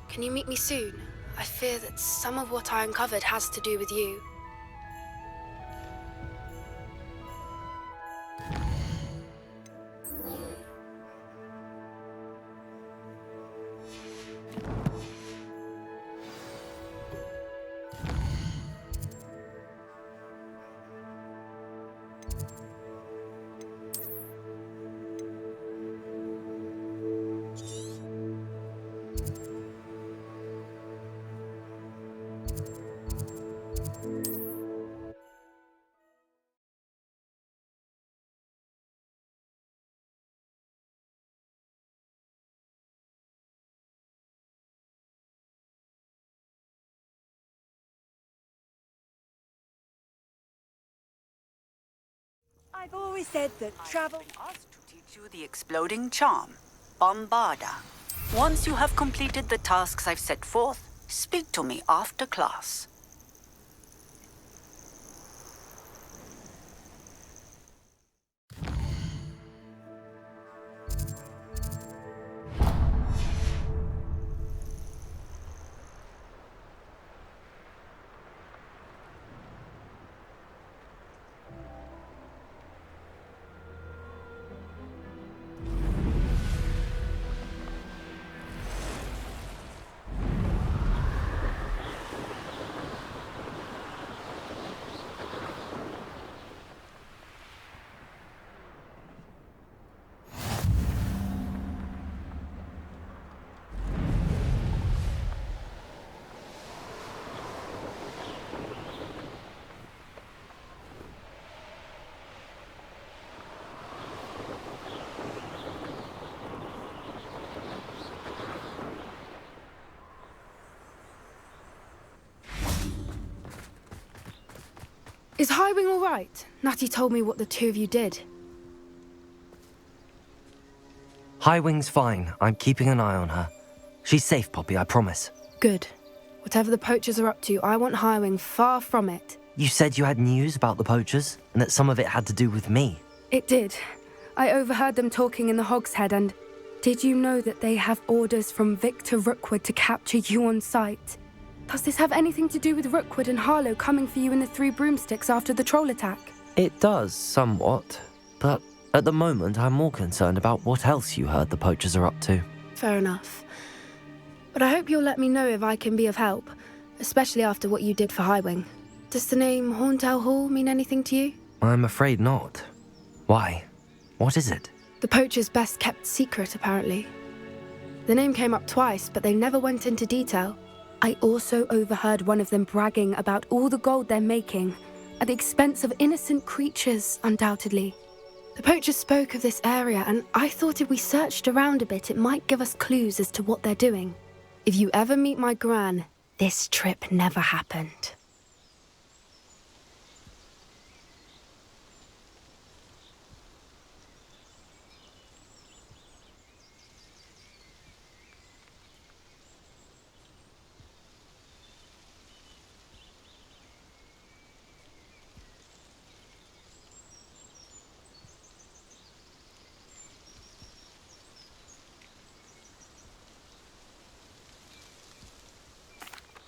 Can you meet me soon? I fear that some of what I uncovered has to do with you. I've always said that travel... I've been asked to teach you the exploding charm, Bombarda. Once you have completed the tasks I've set forth, speak to me after class. Is Highwing all right? Natty told me what the two of you did. Highwing's fine. I'm keeping an eye on her. She's safe, Poppy, I promise. Good. Whatever the poachers are up to, I want Highwing far from it. You said you had news about the poachers, and that some of it had to do with me. It did. I overheard them talking in the Hogshead, and did you know that they have orders from Victor Rookwood to capture you on sight? Does this have anything to do with Rookwood and Harlow coming for you in the Three Broomsticks after the troll attack? It does, somewhat. But at the moment, I'm more concerned about what else you heard the poachers are up to. Fair enough. But I hope you'll let me know if I can be of help, especially after what you did for Highwing. Does the name Horntail Hall mean anything to you? I'm afraid not. Why? What is it? The poachers' best kept secret, apparently. The name came up twice, but they never went into detail. I also overheard one of them bragging about all the gold they're making, at the expense of innocent creatures, undoubtedly. The poachers spoke of this area, and I thought if we searched around a bit, it might give us clues as to what they're doing. If you ever meet my gran, this trip never happened.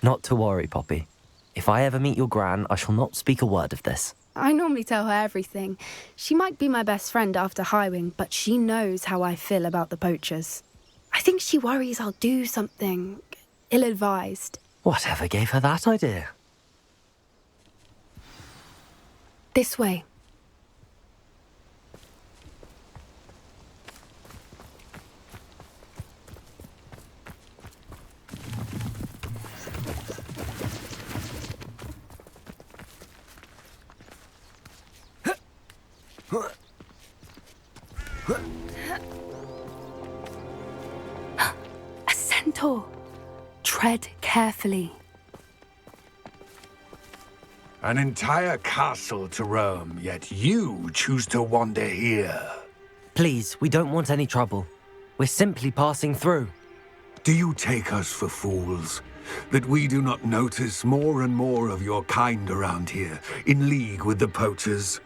Not to worry, Poppy. If I ever meet your gran, I shall not speak a word of this. I normally tell her everything. She might be my best friend after Highwing, but she knows how I feel about the poachers. I think she worries I'll do something ill-advised. Whatever gave her that idea? This way. A centaur. Tread carefully. An entire castle to roam, yet you choose to wander here. Please, we don't want any trouble. We're simply passing through. Do you take us for fools? That we do not notice more and more of your kind around here, in league with the poachers?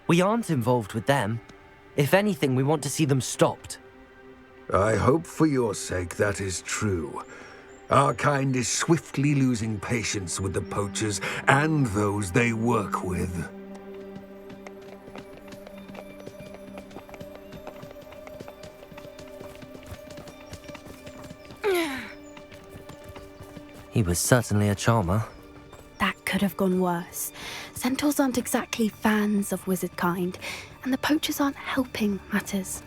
We aren't involved with them. If anything, we want to see them stopped. I hope for your sake that is true. Our kind is swiftly losing patience with the poachers and those they work with. He was certainly a charmer. That could have gone worse. Centaurs aren't exactly fans of wizard kind, and the poachers aren't helping matters.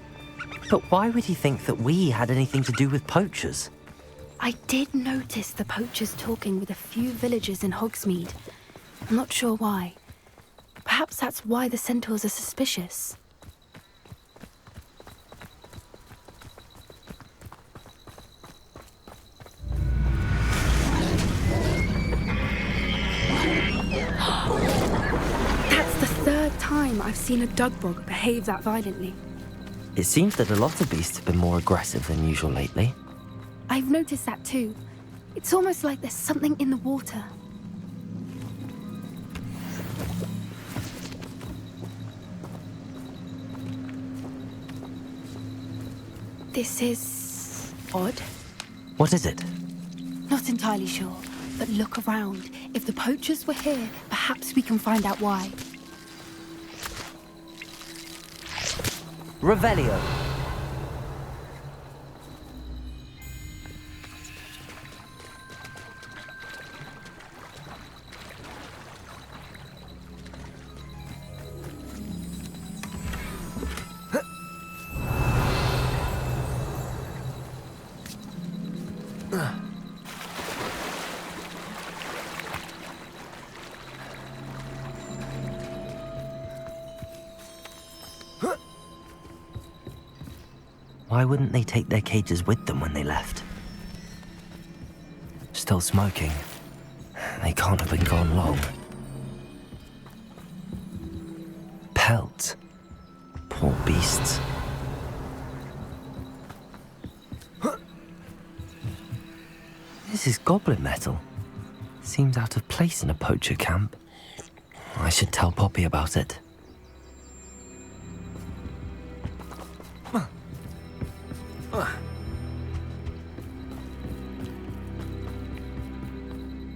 But why would he think that we had anything to do with poachers? I did notice the poachers talking with a few villagers in Hogsmeade. I'm not sure why. Perhaps that's why the centaurs are suspicious. That's the third time I've seen a dugbog behave that violently. It seems that a lot of beasts have been more aggressive than usual lately. I've noticed that too. It's almost like there's something in the water. This is odd. What is it? Not entirely sure, but look around. If the poachers were here, perhaps we can find out why. Revelio. Why wouldn't they take their cages with them when they left? Still smoking. They can't have been gone long. Pelts. Poor beasts. This is goblin metal. Seems out of place in a poacher camp. I should tell Poppy about it.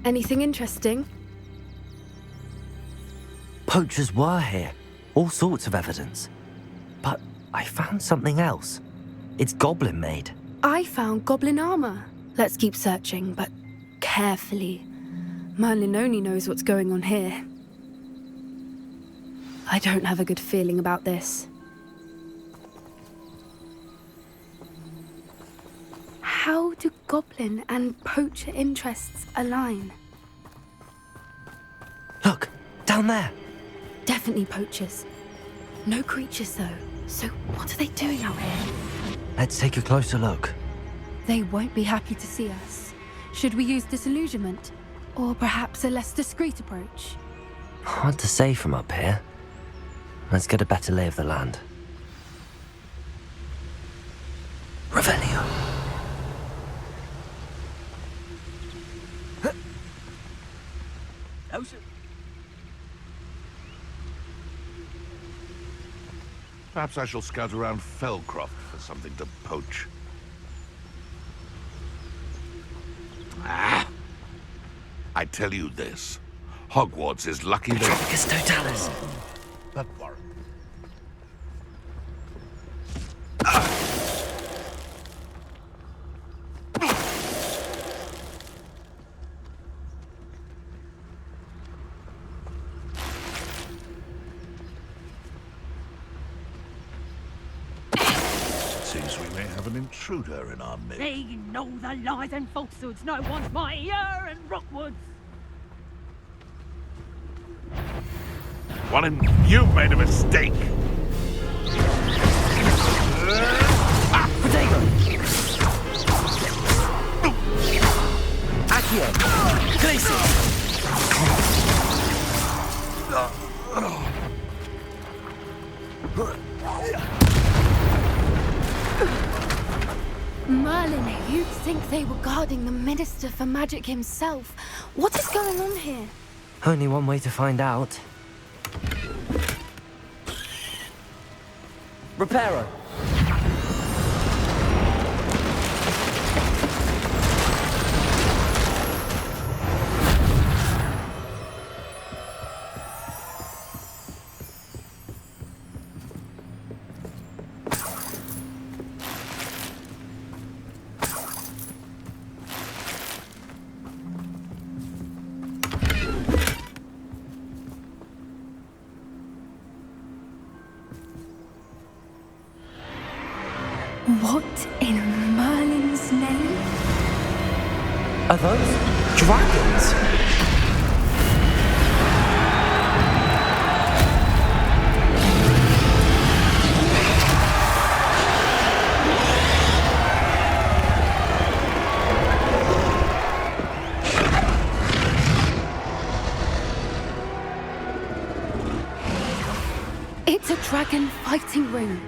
Anything interesting? Poachers were here. All sorts of evidence. But I found something else. It's goblin made. I found goblin armor. Let's keep searching, but carefully. Merlin only knows what's going on here. I don't have a good feeling about this. How do goblin and poacher interests align? Look, down there. Definitely poachers. No creatures though, so what are they doing out here? Let's take a closer look. They won't be happy to see us. Should we use disillusionment? Or perhaps a less discreet approach? Hard to say from up here. Let's get a better lay of the land. Revelio. Perhaps I shall scout around Felcroft for something to poach. I tell you this. Hogwarts is lucky that... Tricus totalis. But Warren. Seems we may have an intruder in our midst. They know the lies and falsehoods no one's mightier in Rookwoods. Warren, you've made a mistake. Potato. Accio. Glacier. Merlin, you'd think they were guarding the Minister for Magic himself. What is going on here? Only one way to find out. Reparo. What in Merlin's name? Are those dragons? It's a dragon fighting ring.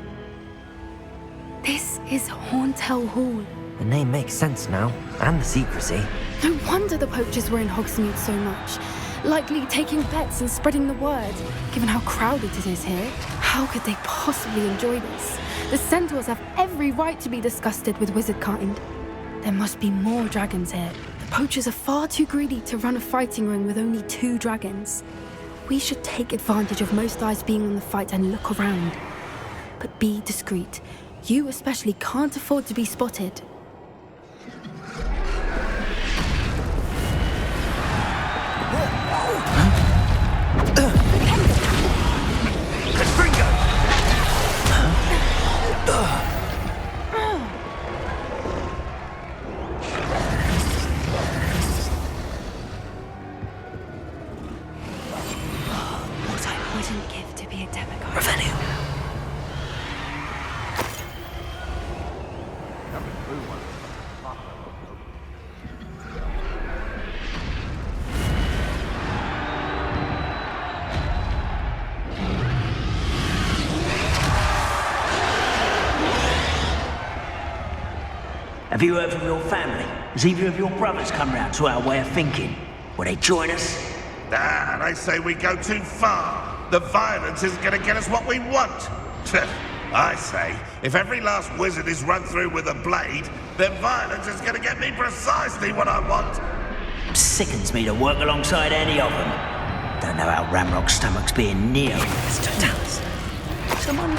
This is Horntail Hall. The name makes sense now, and the secrecy. No wonder the poachers were in Hogsmeade so much. Likely taking bets and spreading the word, given how crowded it is here. How could they possibly enjoy this? The centaurs have every right to be disgusted with wizard kind. There must be more dragons here. The poachers are far too greedy to run a fighting ring with only 2 dragons. We should take advantage of most eyes being on the fight and look around. But be discreet. You especially can't afford to be spotted. What I wouldn't give to be a demigod. Revenue. Have you heard from your family? Has either of your brothers come round to our way of thinking? Will they join us? Ah, they say we go too far. The violence isn't going to get us what we want. I say, if every last wizard is run through with a blade, then violence is going to get me precisely what I want. Sickens me to work alongside any of them. Don't know how Ranrock's stomach's being near. Mr. Dallas. Someone...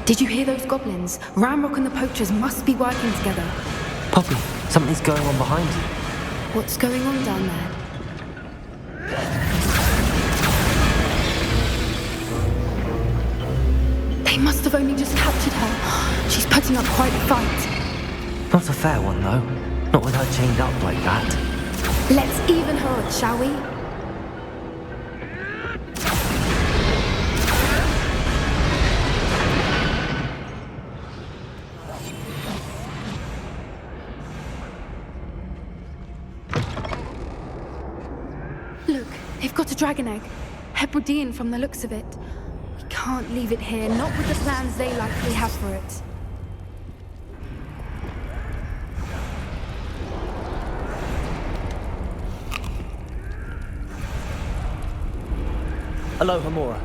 Did you hear those goblins? Ranrok and the poachers must be working together. Poppy, something's going on behind you. What's going on down there? They must have only just captured her. She's putting up quite a fight. Not a fair one, though. Not with her chained up like that. Let's even her odds, shall we? Look, they've got a dragon egg. Hebridean from the looks of it. We can't leave it here, not with the plans they likely have for it. Hello, Hamora.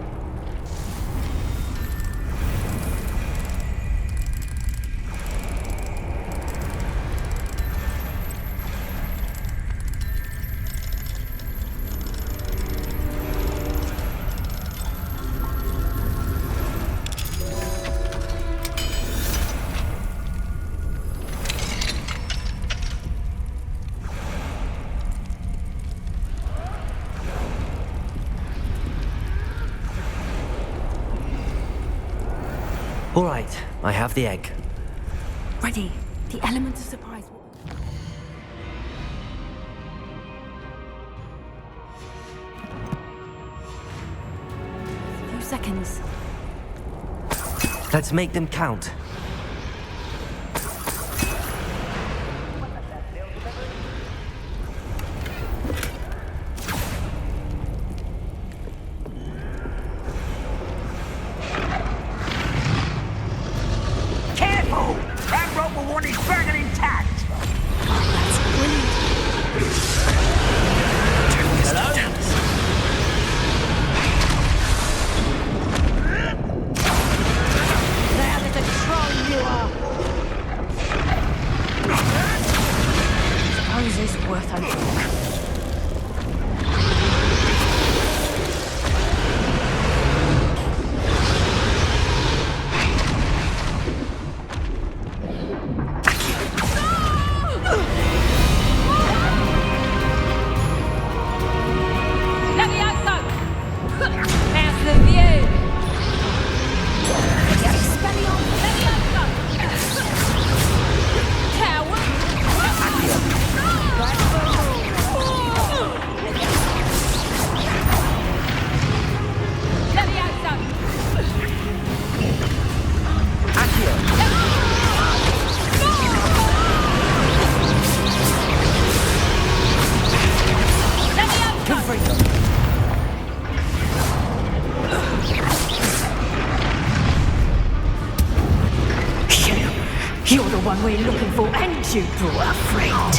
All right, I have the egg. Ready. The element of surprise. A few seconds. Let's make them count. Ranrock will want his dragon intact! That's brilliant. the one we're looking for, and you brought a friend.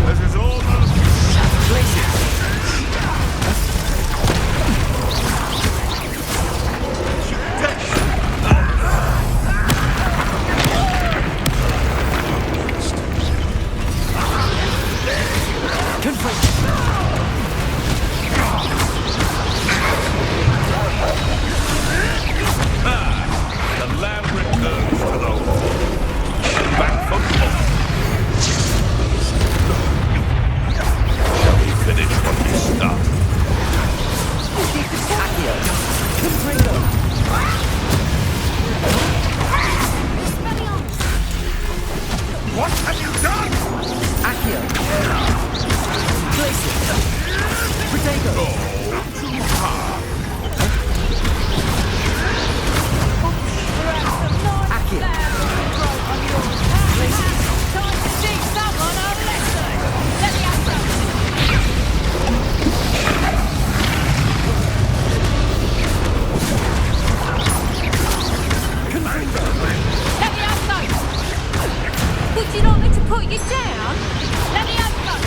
This is almost... The lamb returns to the hall. Back for more. Shall we finish what we started? What have you done? Accio! Place it! Potato! Oh, too hard. Accio! Time to teach someone a lesson. Let me have some. Let me have some. Would you like me to put you down? Let me have some.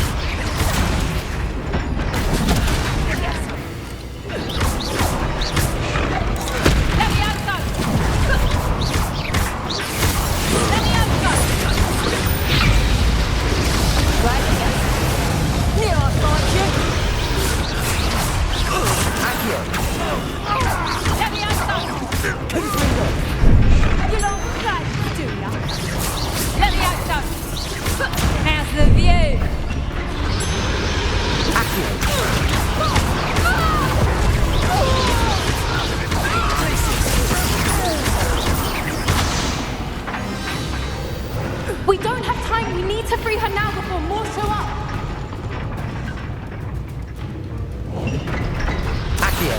Let me have some. Let me have some. Right here. Here, I'll find you. Accio! Let me have some. You don't play, do ya? Let me have some. How's the view? Accio! We don't have time. We need to free her now before more show up. Accio!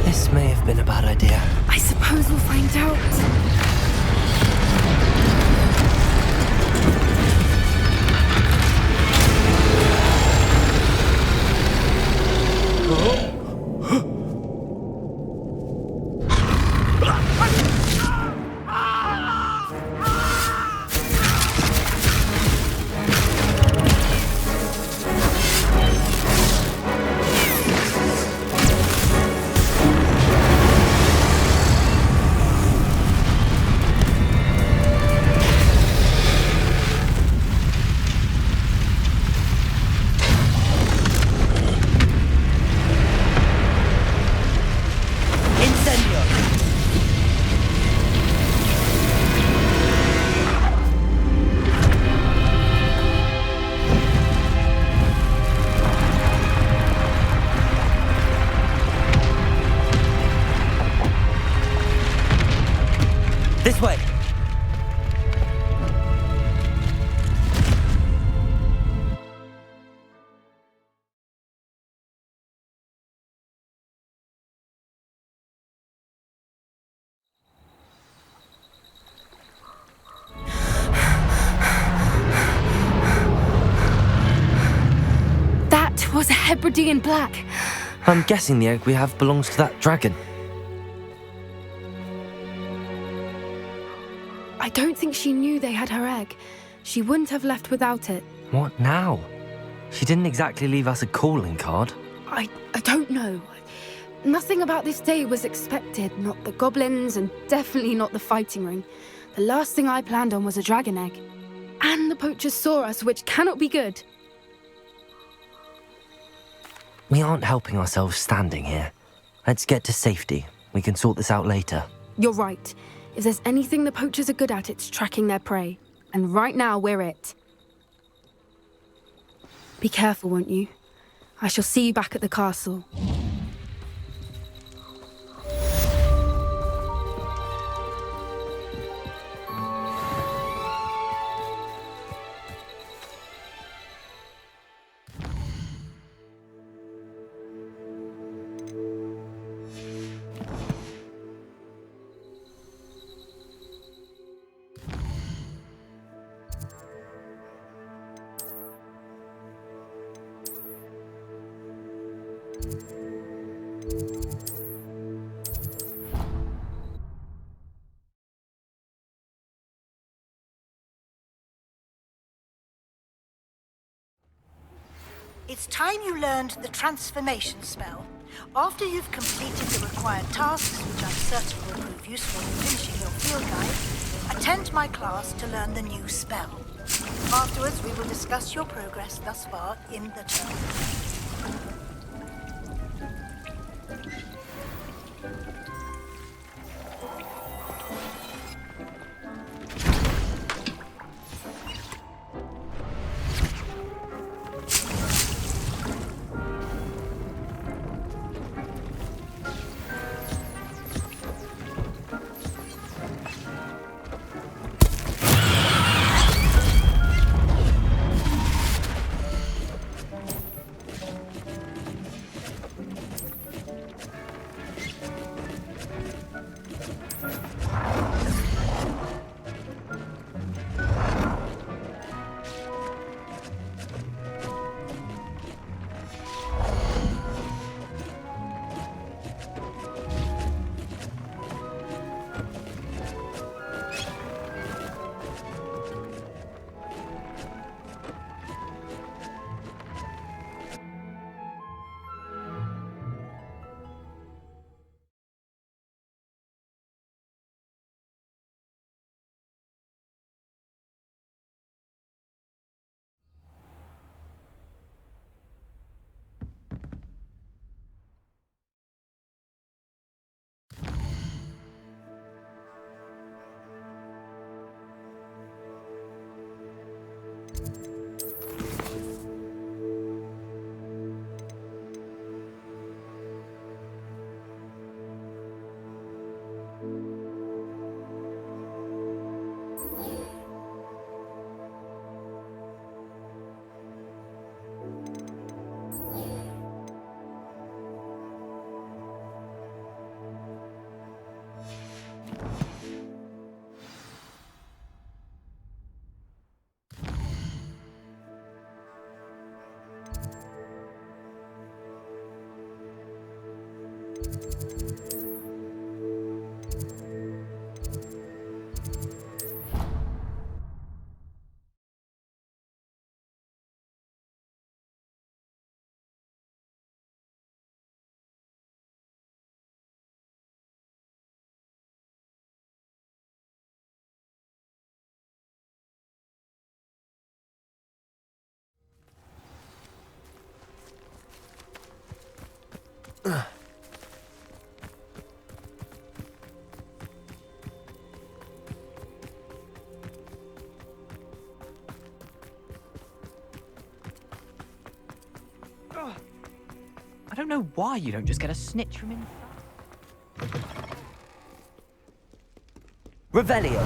This may have been a bad idea. I suppose we'll find out. This way! That was a Hebridean black. I'm guessing the egg we have belongs to that dragon. I don't think she knew they had her egg. She wouldn't have left without it. What now? She didn't exactly leave us a calling card. I don't know. Nothing about this day was expected. Not the goblins, and definitely not the fighting ring. The last thing I planned on was a dragon egg. And the poachers saw us, which cannot be good. We aren't helping ourselves standing here. Let's get to safety. We can sort this out later. You're right. If there's anything the poachers are good at, it's tracking their prey. And right now, we're it. Be careful, won't you? I shall see you back at the castle. It's time you learned the transformation spell. After you've completed the required tasks, which I'm certain will prove useful in finishing your field guide, attend my class to learn the new spell. Afterwards, we will discuss your progress thus far in the term. I don't know why you don't just get a snitch from inside. Revelio.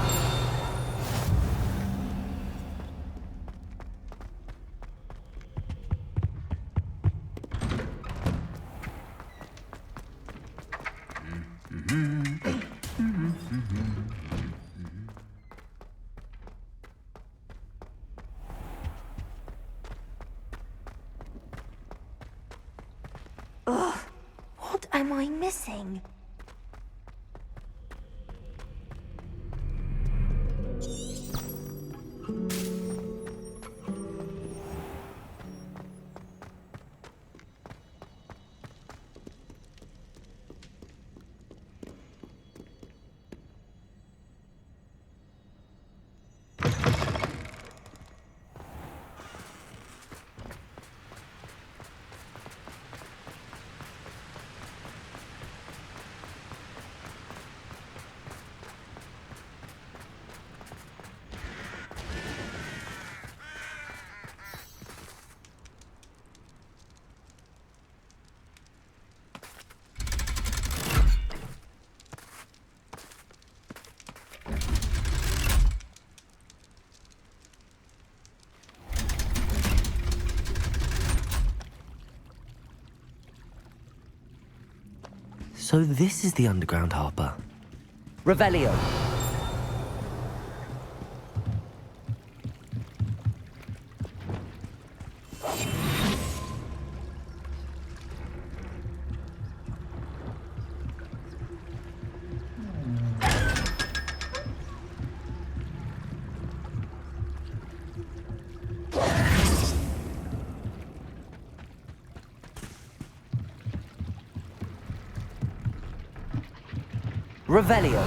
What am I missing? So this is the underground harbour. Revelio. Revelio.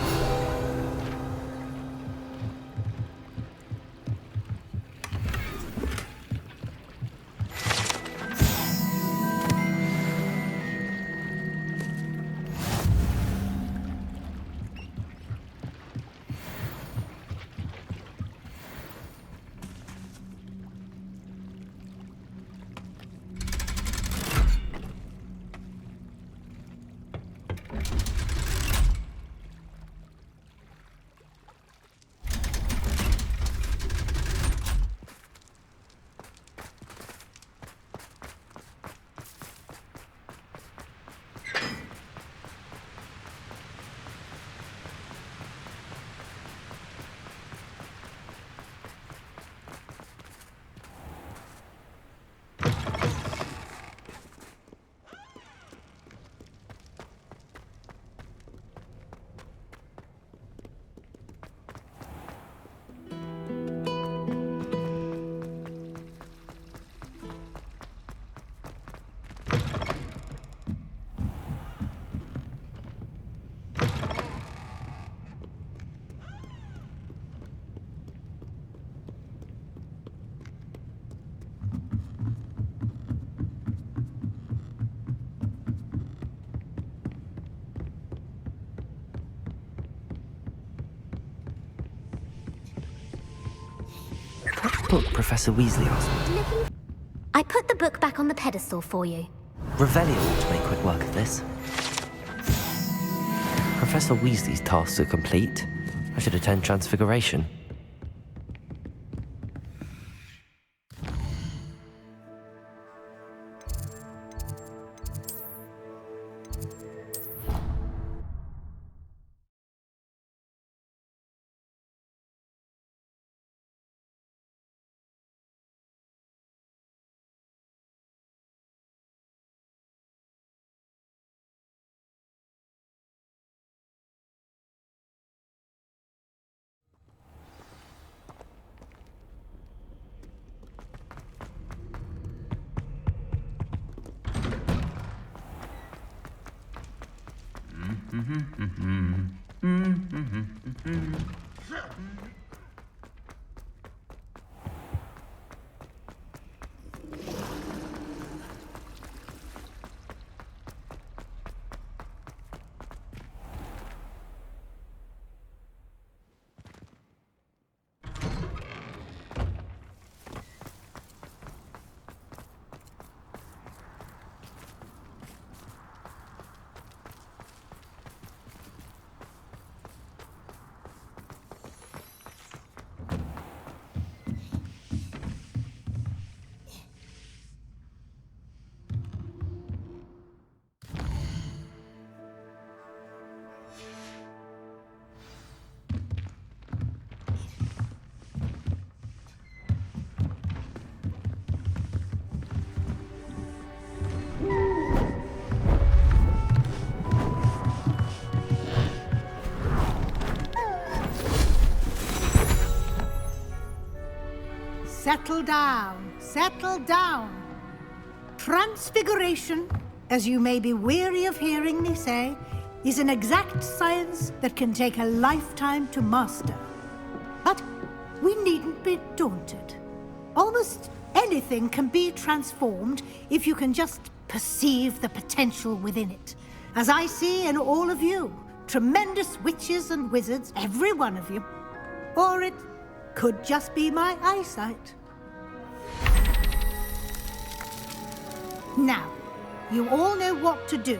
What book Professor Weasley asked me? I put the book back on the pedestal for you. Revelio ought to make quick work of this. Professor Weasley's tasks are complete. I should attend Transfiguration. Settle down, settle down. Transfiguration, as you may be weary of hearing me say, is an exact science that can take a lifetime to master. But we needn't be daunted. Almost anything can be transformed if you can just perceive the potential within it. As I see in all of you, tremendous witches and wizards, every one of you. Or it could just be my eyesight. Now, you all know what to do.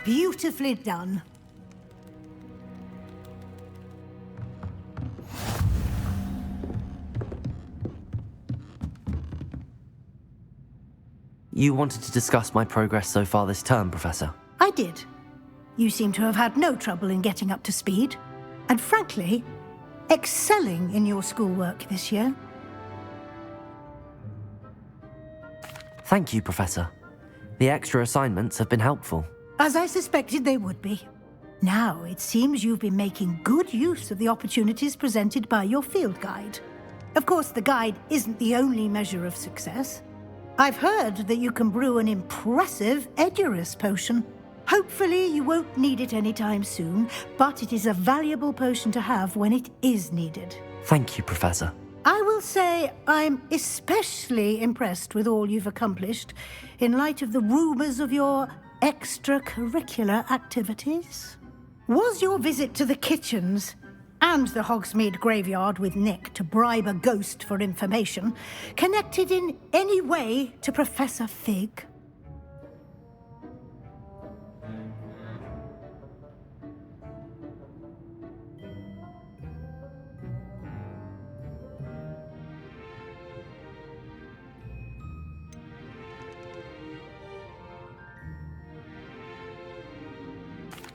Beautifully done. You wanted to discuss my progress so far this term, Professor? I did. You seem to have had no trouble in getting up to speed, and frankly, excelling in your schoolwork this year. Thank you, Professor. The extra assignments have been helpful. As I suspected they would be. Now, it seems you've been making good use of the opportunities presented by your field guide. Of course, the guide isn't the only measure of success. I've heard that you can brew an impressive Edurus potion. Hopefully, you won't need it anytime soon, but it is a valuable potion to have when it is needed. Thank you, Professor. I will say I'm especially impressed with all you've accomplished in light of the rumors of your extracurricular activities. Was your visit to the kitchens and the Hogsmeade graveyard with Nick to bribe a ghost for information connected in any way to Professor Fig?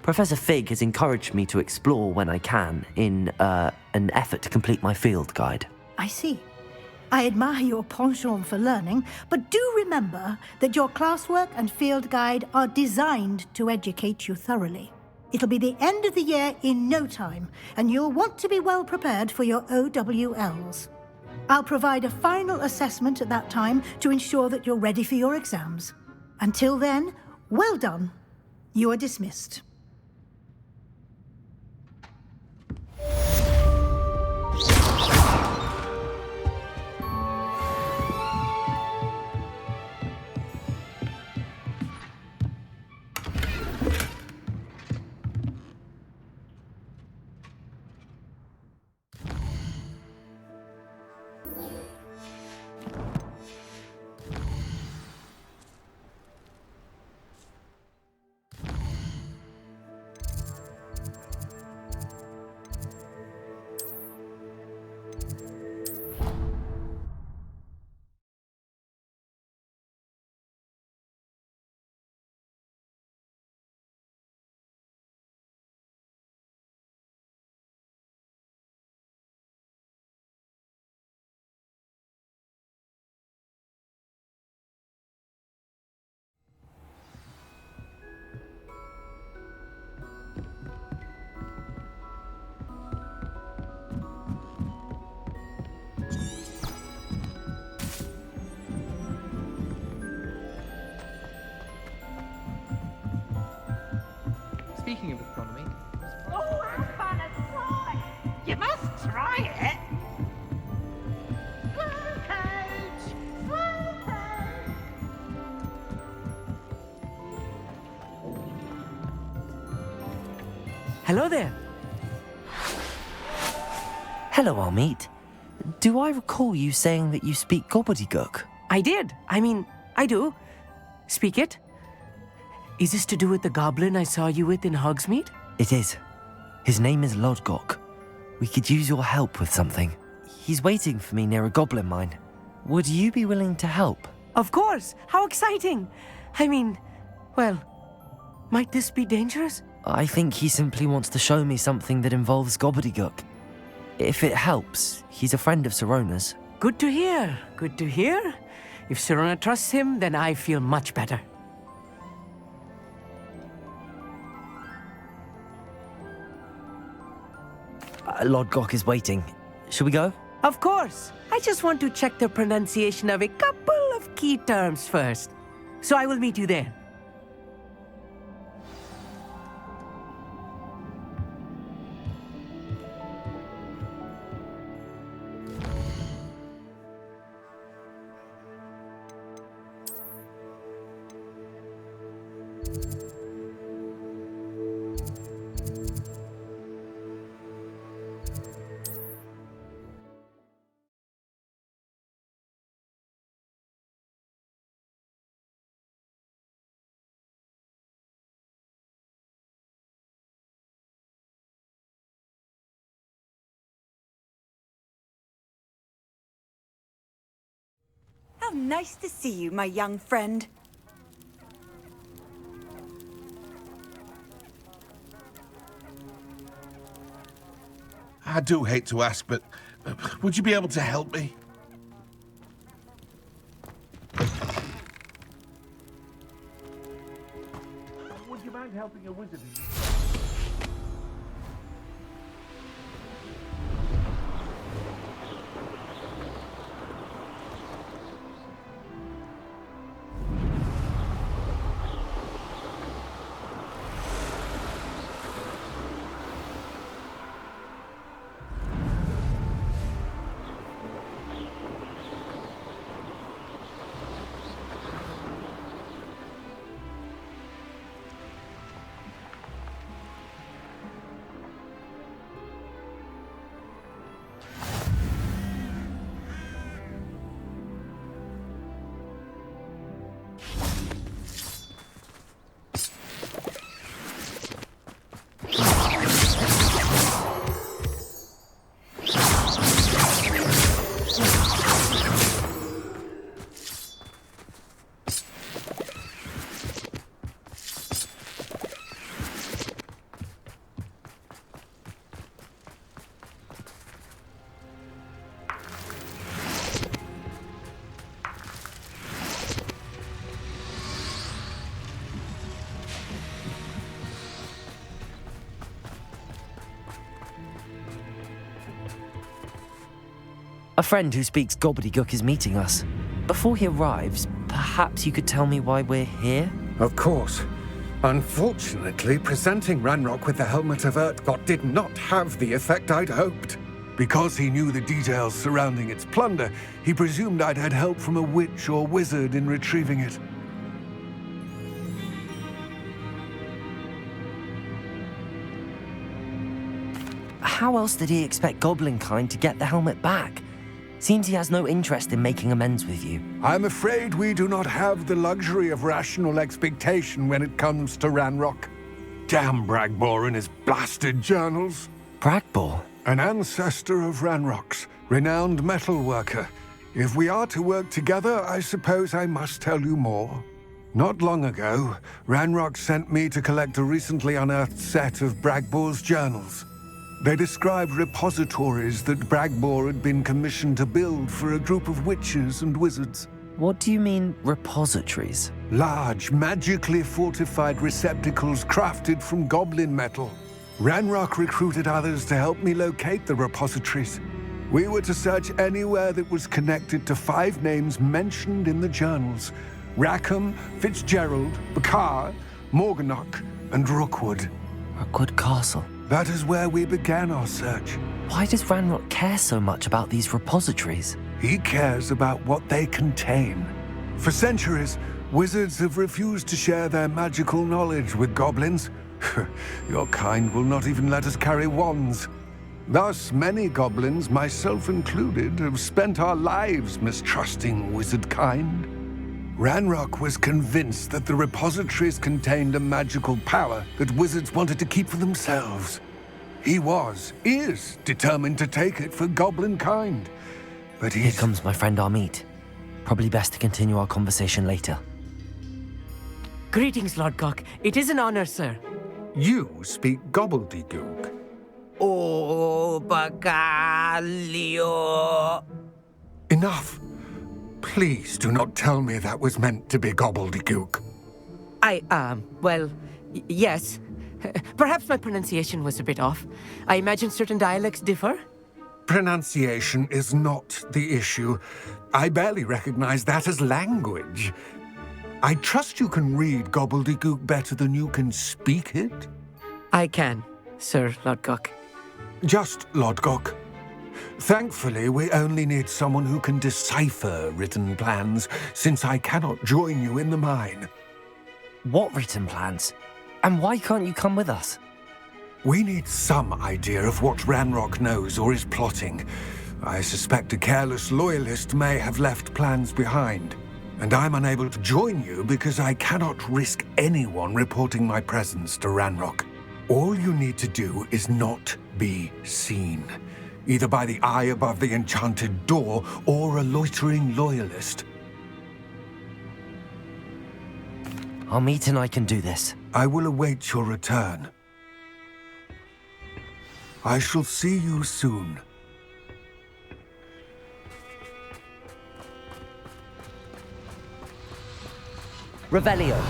Professor Fig has encouraged me to explore when I can in an effort to complete my field guide. I see. I admire your penchant for learning, but do remember that your classwork and field guide are designed to educate you thoroughly. It'll be the end of the year in no time, and you'll want to be well prepared for your OWLs. I'll provide a final assessment at that time to ensure that you're ready for your exams. Until then, well done. You are dismissed. Speaking of astronomy... Oh, how fun and fly! You must try it! Hello there. Hello, Armeet. Do I recall you saying that you speak Gobbledegook? I did. I do. Speak it. Is this to do with the goblin I saw you with in Hogsmeade? It is. His name is Lodgok. We could use your help with something. He's waiting for me near a goblin mine. Would you be willing to help? Of course. How exciting. Well, might this be dangerous? I think he simply wants to show me something that involves Gobbledegook. If it helps, he's a friend of Sirona's. Good to hear. Good to hear. If Sirona trusts him, then I feel much better. Lodgok is waiting. Shall we go? Of course. I just want to check the pronunciation of a couple of key terms first. So I will meet you there. How nice to see you, my young friend. I do hate to ask, but would you be able to help me? Would you mind helping a wizard? A friend who speaks gobbledygook is meeting us. Before he arrives, perhaps you could tell me why we're here? Of course. Unfortunately, presenting Ranrok with the Helmet of Urtkot did not have the effect I'd hoped. Because he knew the details surrounding its plunder, he presumed I'd had help from a witch or wizard in retrieving it. How else did he expect Goblinkind to get the helmet back? Seems he has no interest in making amends with you. I'm afraid we do not have the luxury of rational expectation when it comes to Ranrok. Damn Bragbor and his blasted journals. Bragbor? An ancestor of Ranrock's, renowned metalworker. If we are to work together, I suppose I must tell you more. Not long ago, Ranrock sent me to collect a recently unearthed set of Bragbor's journals. They described repositories that Bragbor had been commissioned to build for a group of witches and wizards. What do you mean, repositories? Large, magically fortified receptacles crafted from goblin metal. Ranrock recruited others to help me locate the repositories. We were to search anywhere that was connected to 5 names mentioned in the journals: Rackham, Fitzgerald, Bakar, Morganach, and Rookwood. Rookwood Castle. That is where we began our search. Why does Ranrok care so much about these repositories? He cares about what they contain. For centuries, wizards have refused to share their magical knowledge with goblins. Your kind will not even let us carry wands. Thus, many goblins, myself included, have spent our lives mistrusting wizard kind. Ranrok was convinced that the repositories contained a magical power that wizards wanted to keep for themselves. He is determined to take it for goblin kind. But Here comes my friend Amit. Probably best to continue our conversation later. Greetings, Lord Cock. It is an honor, sir. You speak gobbledygook. Oh, Bagalio. Enough. Please do not tell me that was meant to be gobbledygook. Yes. Perhaps my pronunciation was a bit off. I imagine certain dialects differ? Pronunciation is not the issue. I barely recognize that as language. I trust you can read gobbledygook better than you can speak it? I can, Sir Lodgok. Just Lodgok. Thankfully, we only need someone who can decipher written plans, since I cannot join you in the mine. What written plans? And why can't you come with us? We need some idea of what Ranrok knows or is plotting. I suspect a careless loyalist may have left plans behind. And I'm unable to join you because I cannot risk anyone reporting my presence to Ranrok. All you need to do is not be seen, either by the eye above the enchanted door or a loitering loyalist. Amit and I can do this. I will await your return. I shall see you soon. Revelio.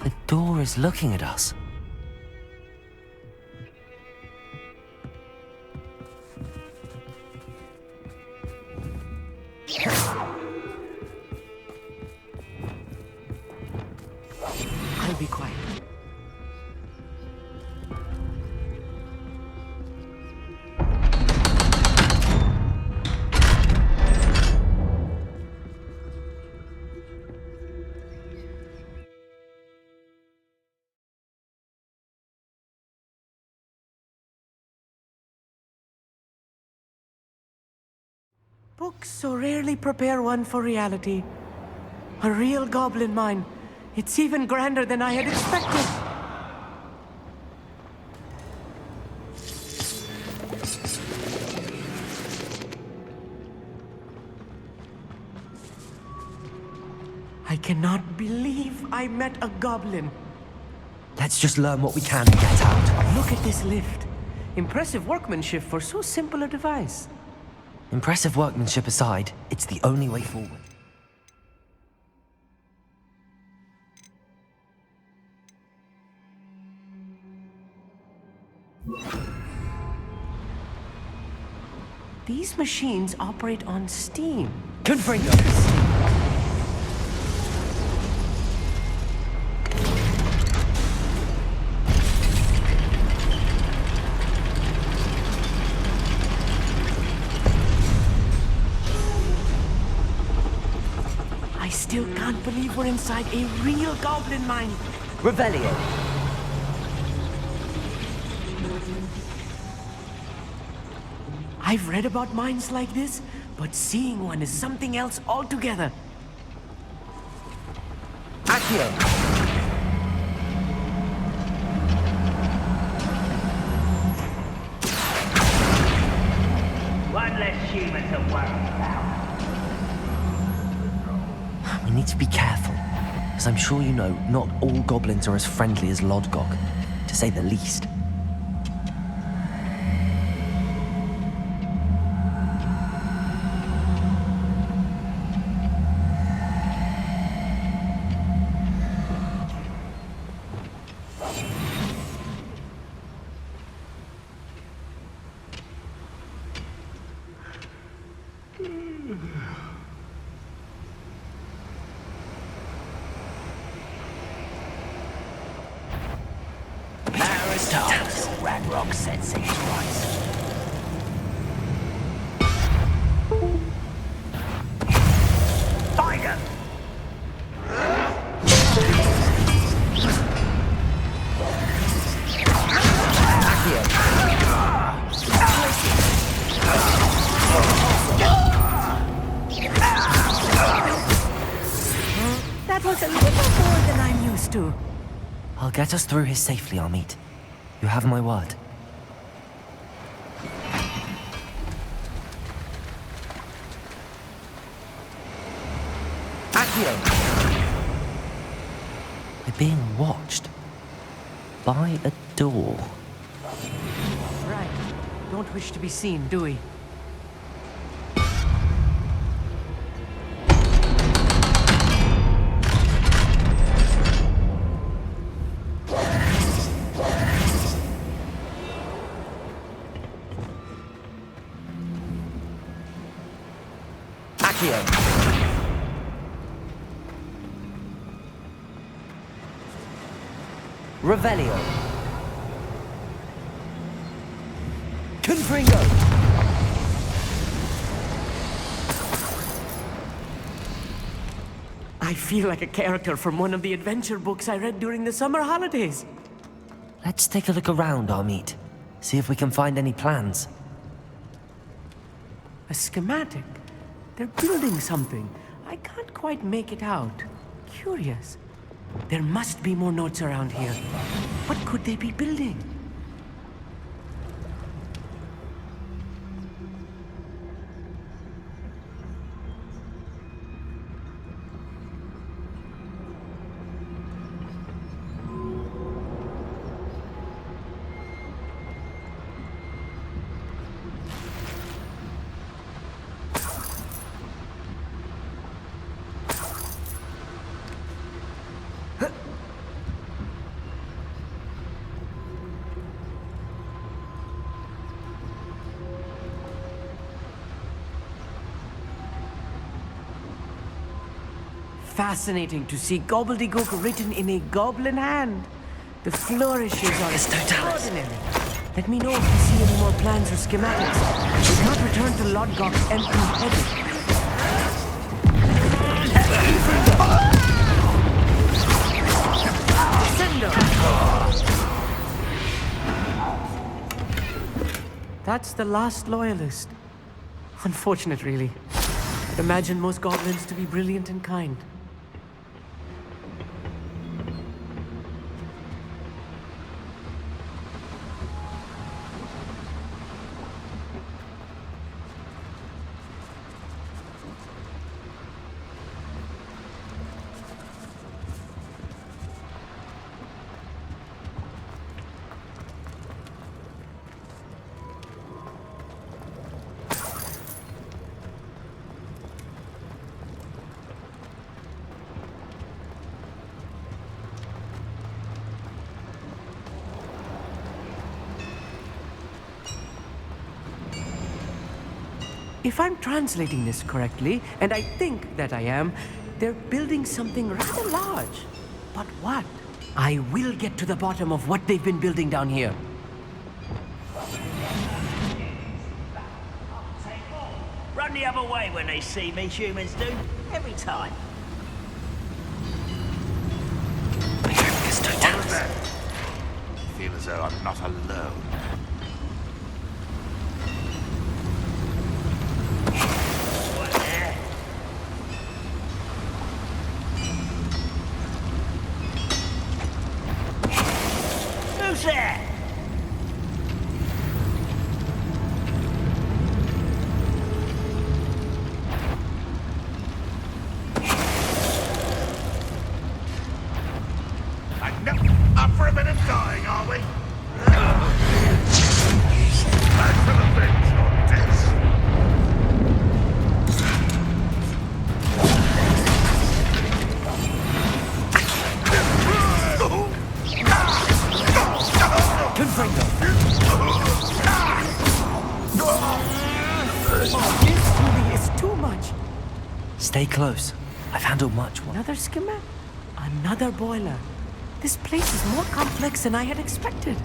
The door is looking at us. I'll be quiet. Books so rarely prepare one for reality. A real goblin mine. It's even grander than I had expected. I cannot believe I met a goblin. Let's just learn what we can and get out. Look at this lift. Impressive workmanship for so simple a device. Impressive workmanship aside, it's the only way forward. These machines operate on steam. Confringo! I still can't believe we're inside a real goblin mine. Revelio. I've read about mines like this, but seeing one is something else altogether. Accio. One less human to worry about. We need to be careful, as I'm sure you know, not all goblins are as friendly as Lodgok, to say the least. Ranrok sets it twice. Tiger! That was a little more than I'm used to. I'll get us through here safely, Amit. You have my word. Accio! We're being watched. By a door. Right. Don't wish to be seen, do we? Revelio. Confringo. I feel like a character from one of the adventure books I read during the summer holidays. Let's take a look around, Amit. See if we can find any plans. A schematic. They're building something. I can't quite make it out. Curious. There must be more notes around here. What could they be building? Fascinating to see gobbledygook written in a goblin hand. The flourishes are extraordinary. Let me know if you see any more plans or schematics. Do not return to Lodgok empty-headed. That's the last loyalist. Unfortunate, really. I'd imagine most goblins to be brilliant and kind. If I'm translating this correctly, and I think that I am, they're building something rather large. But what? I will get to the bottom of what they've been building down here. Run the other way when they see me, humans do. Every time. What was that? I feel as though I'm not alone. Who's there? Up for a bit of dying, are we? Back for the bench on this. This is too much. Stay close. I've handled much. Another schema? Another boiler. This place is more complex than I had expected.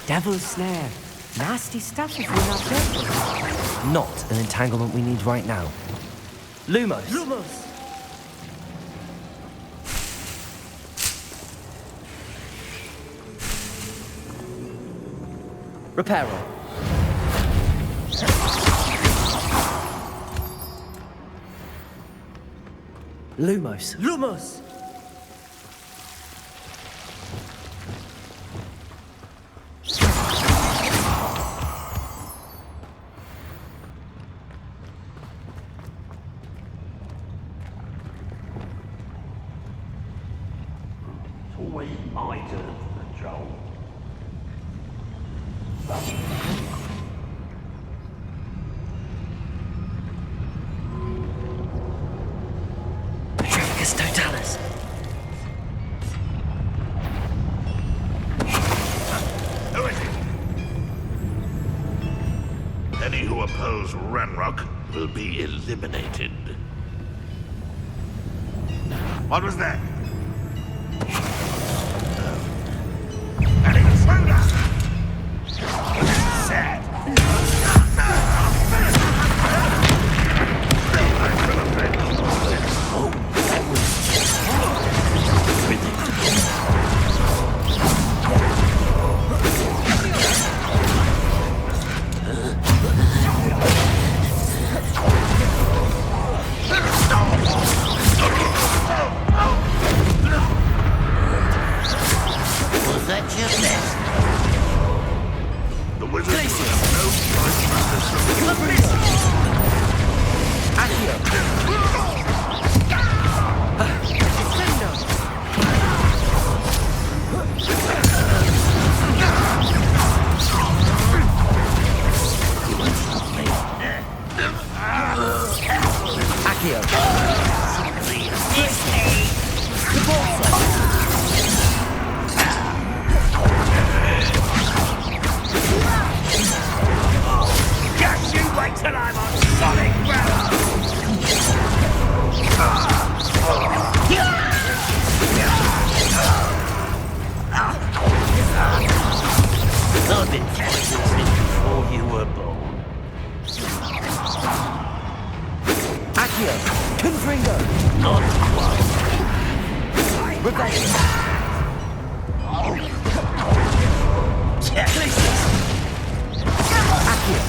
Devil's snare. Nasty stuff if we're not careful. Not an entanglement we need right now. Lumos! Lumos! Reparo. Lumos. Lumos! who oppose Ranrok will be eliminated. What was that? An intruder! Sad. Was that your best? The wizards will have no choice but to Till I'm on solid ground! I've been fighting since before you were born. Accio! Confringo! Not quite. Rebellion! Accio!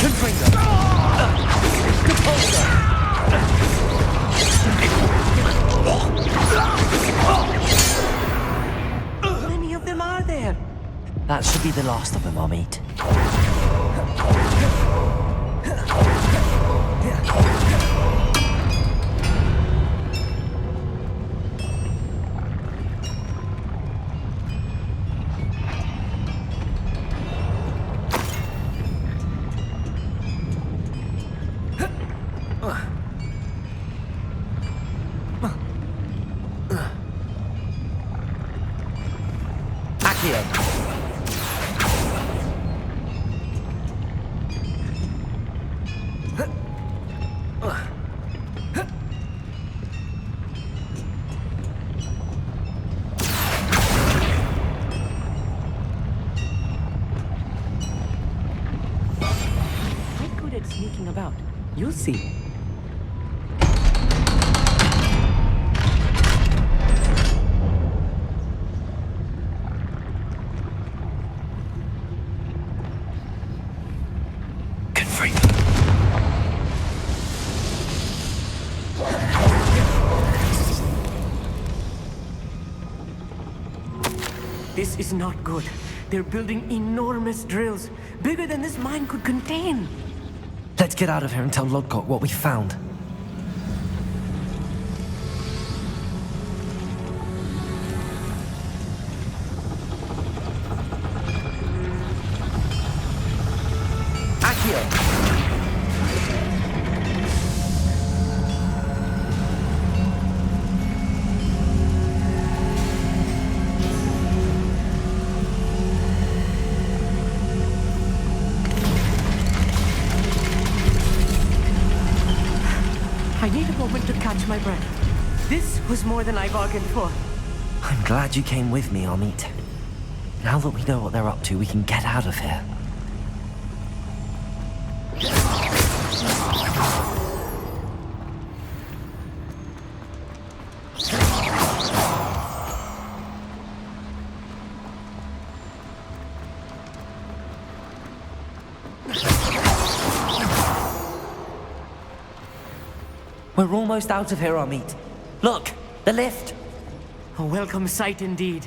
Confringo! Repulsor! How many of them are there? That should be the last of them, I'll meet. Sneaking about. You'll see. This is not good. They're building enormous drills, bigger than this mine could contain. Let's get out of here and tell Lodgok what we found. I need a moment to catch my breath. This was more than I bargained for. I'm glad you came with me, Amit. Now that we know what they're up to, we can get out of here. We're almost out of here, Amit. Look, the lift. A welcome sight indeed.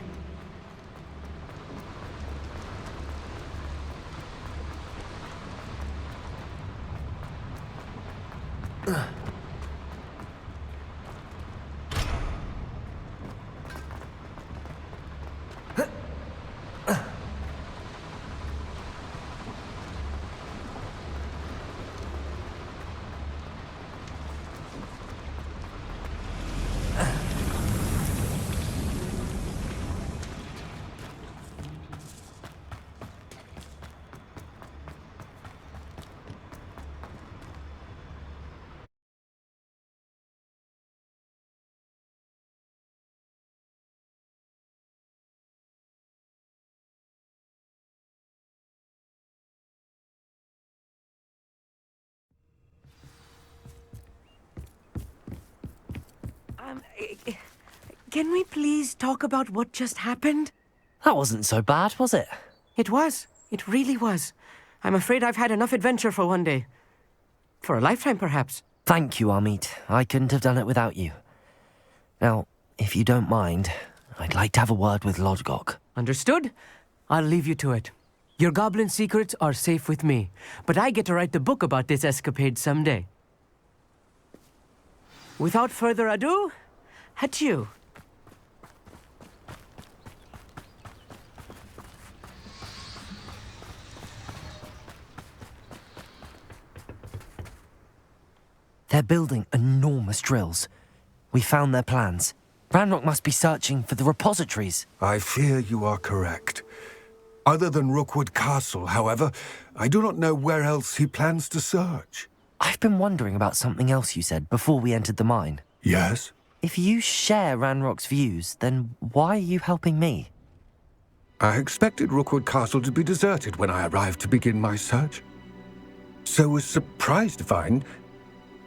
Can we please talk about what just happened? That wasn't so bad, was it? It was. It really was. I'm afraid I've had enough adventure for one day. For a lifetime, perhaps. Thank you, Amit. I couldn't have done it without you. Now, if you don't mind, I'd like to have a word with Lodgok. Understood? I'll leave you to it. Your goblin secrets are safe with me, but I get to write the book about this escapade someday. Without further ado, adieu. They're building enormous drills. We found their plans. Ranrok must be searching for the repositories. I fear you are correct. Other than Rookwood Castle, however, I do not know where else he plans to search. I've been wondering about something else you said before we entered the mine. Yes? If you share Ranrock's views, then why are you helping me? I expected Rookwood Castle to be deserted when I arrived to begin my search. So was surprised to find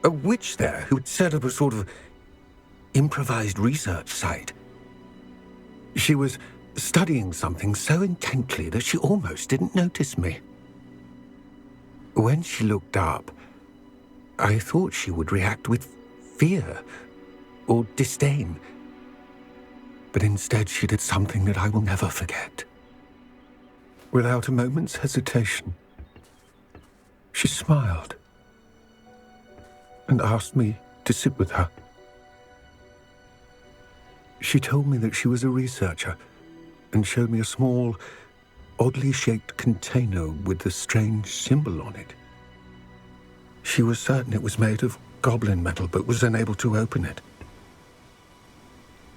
a witch there who had set up a sort of improvised research site. She was studying something so intently that she almost didn't notice me. When she looked up, I thought she would react with fear or disdain. But instead she did something that I will never forget. Without a moment's hesitation, she smiled and asked me to sit with her. She told me that she was a researcher and showed me a small, oddly shaped container with a strange symbol on it. She was certain it was made of goblin metal, but was unable to open it.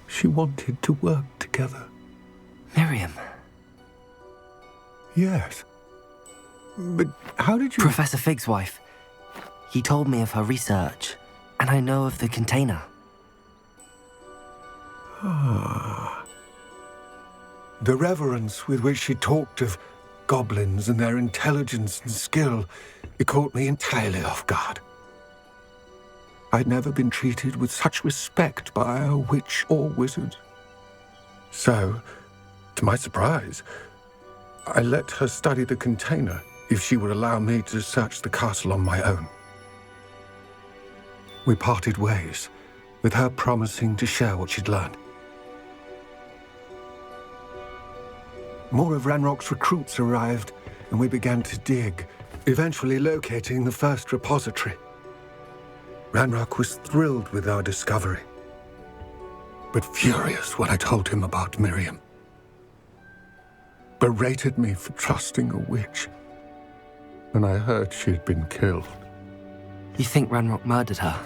She wanted to work together. Miriam. Yes. But how did you... Professor Fig's wife. He told me of her research, and I know of the container. Ah. The reverence with which she talked of goblins and their intelligence and skill, it caught me entirely off guard. I'd never been treated with such respect by a witch or wizard. So, to my surprise, I let her study the container if she would allow me to search the castle on my own. We parted ways, with her promising to share what she'd learned. More of Ranrock's recruits arrived, and we began to dig, eventually locating the first repository. Ranrock was thrilled with our discovery, but furious when I told him about Miriam. Berated me for trusting a witch, and I heard she'd been killed. You think Ranrock murdered her?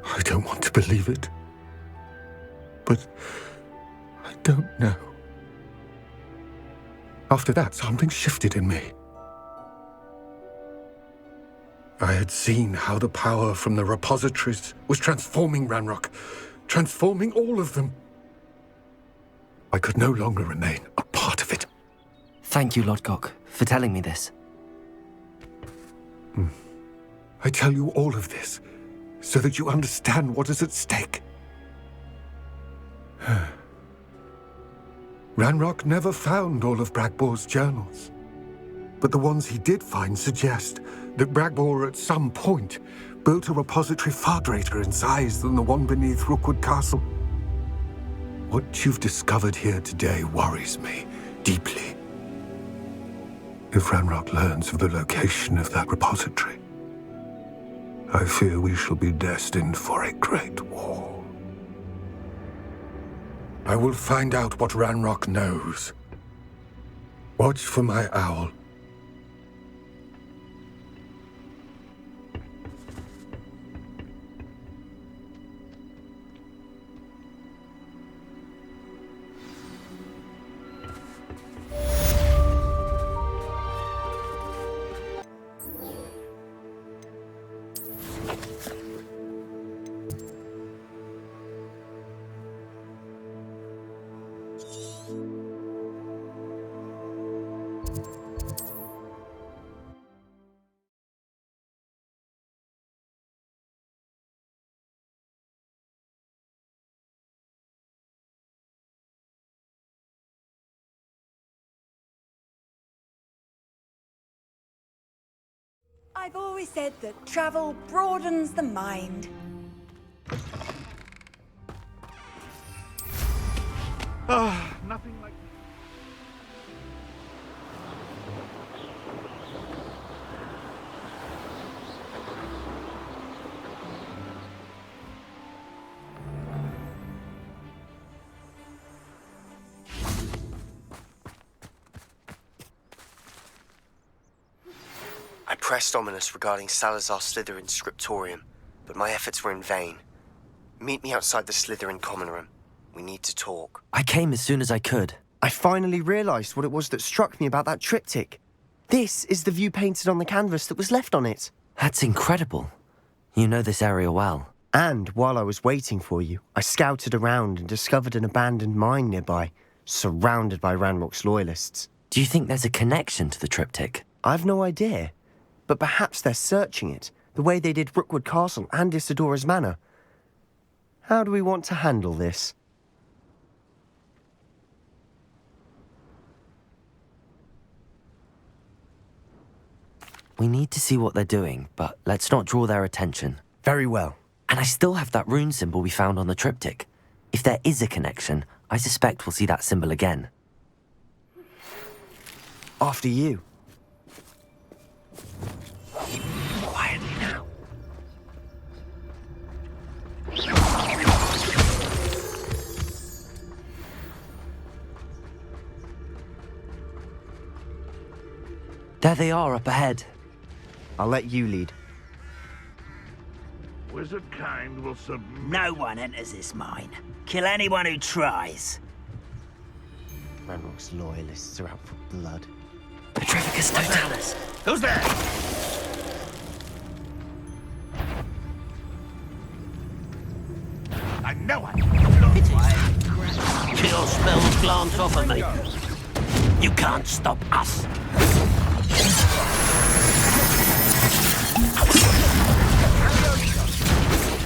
I don't want to believe it, but I don't know. After that, something shifted in me. I had seen how the power from the repositories was transforming Ranrock, transforming all of them. I could no longer remain a part of it. Thank you, Lodgok, for telling me this. I tell you all of this so that you understand what is at stake. Ranrock never found all of Bragbor's journals, but the ones he did find suggest that Bragbor at some point built a repository far greater in size than the one beneath Rookwood Castle. What you've discovered here today worries me deeply. If Ranrock learns of the location of that repository, I fear we shall be destined for a great war. I will find out what Ranrock knows. Watch for my owl. I've always said that travel broadens the mind. Nothing like... I pressed Ominous regarding Salazar Slytherin's scriptorium, but my efforts were in vain. Meet me outside the Slytherin common room. We need to talk. I came as soon as I could. I finally realised what it was that struck me about that triptych. This is the view painted on the canvas that was left on it. That's incredible. You know this area well. And while I was waiting for you, I scouted around and discovered an abandoned mine nearby, surrounded by Ranrock's loyalists. Do you think there's a connection to the triptych? I've no idea. But perhaps they're searching it, the way they did Rookwood Castle and Isidora's Manor. How do we want to handle this? We need to see what they're doing, but let's not draw their attention. Very well. And I still have that rune symbol we found on the triptych. If there is a connection, I suspect we'll see that symbol again. After you. Quietly now. There they are up ahead. I'll let you lead. Wizard kind will submit... No one enters this mine. Kill anyone who tries. Ranrock's loyalists are out for blood. Petrificus Totalis. Who's there? I know it. Your spells glance off of me. You can't stop us.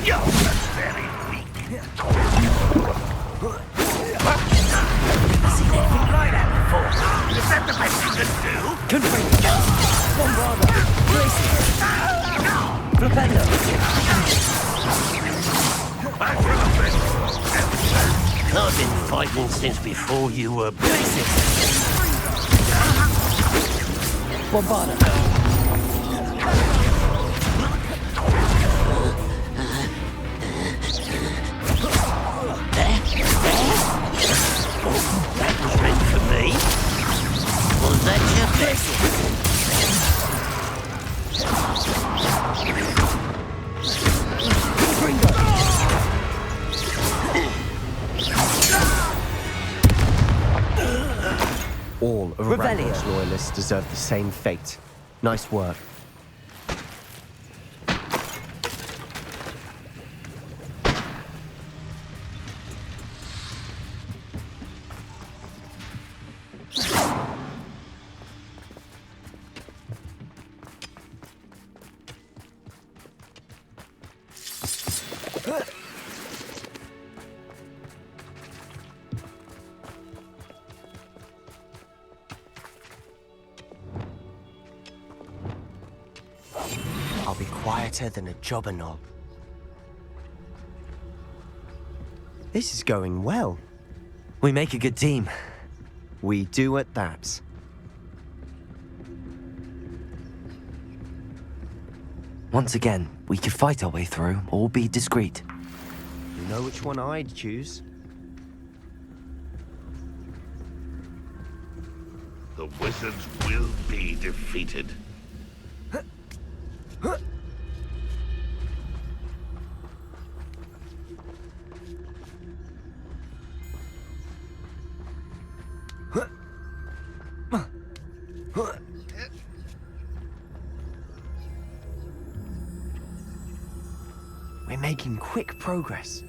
You're very weak. I've seen anything like that before. Is that the best you can do? Confront. Bombarda. Braces. Flipendo. I've been fighting since before you were... Braces. Bombarda. That was meant for me. Was that your best? All of Ranrock's loyalists deserve the same fate. Nice work. I'll be quieter than a jobber knob. This is going well. We make a good team. We do at that. Once again, we could fight our way through, or be discreet. You know which one I'd choose? The wizards will be defeated. We're making quick progress.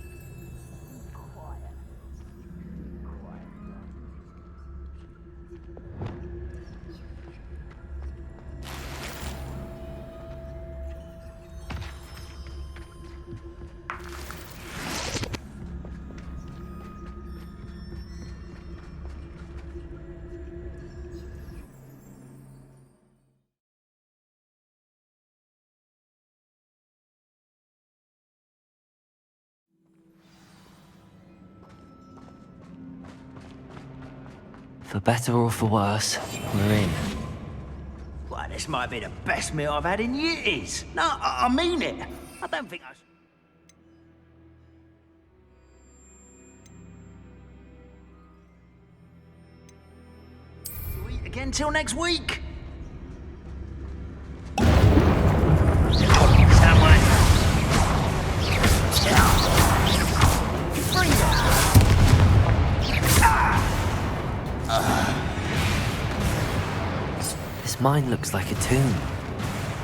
For better or for worse, we're in. Well, this might be the best meal I've had in years. No, I mean it. I don't think I should... Eat again till next week. Someone. Bring it. This mine looks like a tomb.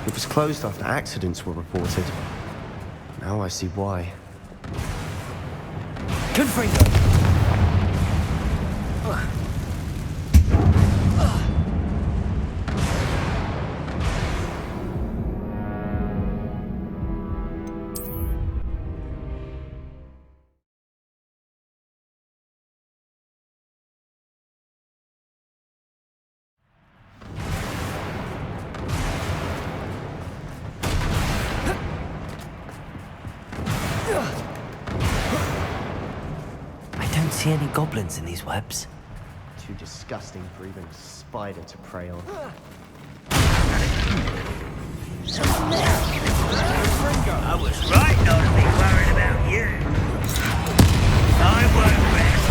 It was closed after accidents were reported. Now I see why. Confringo! See any goblins in these webs? Too disgusting for even a spider to prey on. I was right not to be worried about you. I won't rest.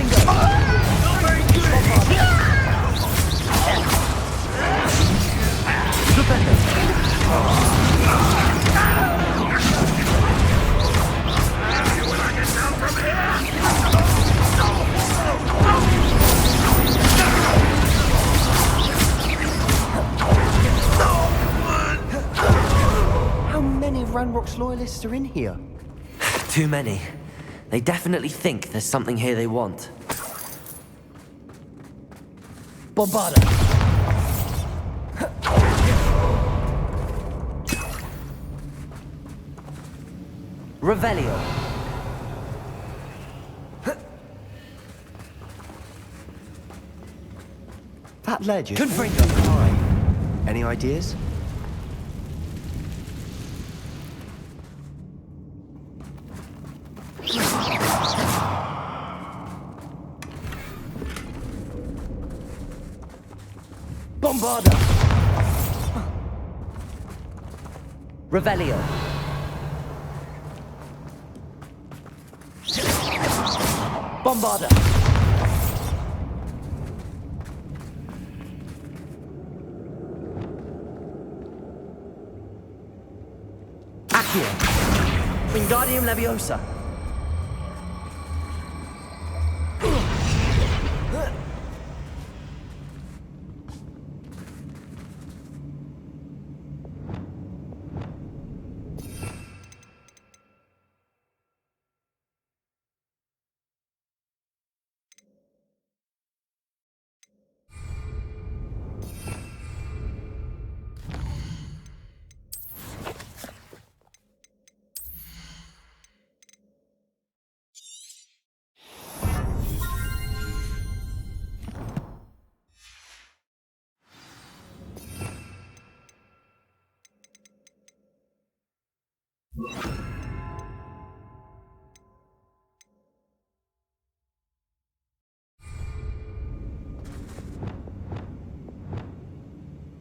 Not very good at it. How many Ranrock's loyalists are in here? Too many. They definitely think there's something here they want. Bombarda! Revelio. That ledge is Confringo. high. Any ideas? Bombarda! Revelio. Bombarda! Accio! Wingardium Leviosa!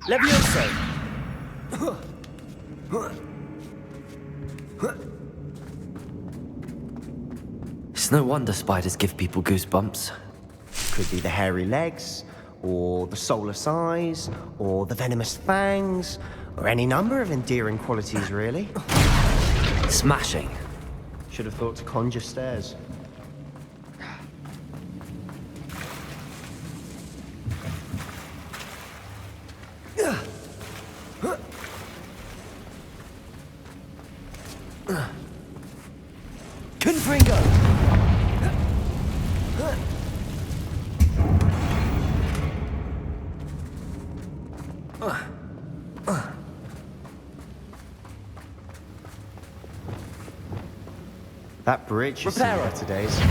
Levioso! It's no wonder spiders give people goosebumps. Could be the hairy legs, or the soulless eyes, or the venomous fangs, or any number of endearing qualities, really. Smashing. Should have thought to conjure stairs. Confringo! That bridge is Reparo. better days.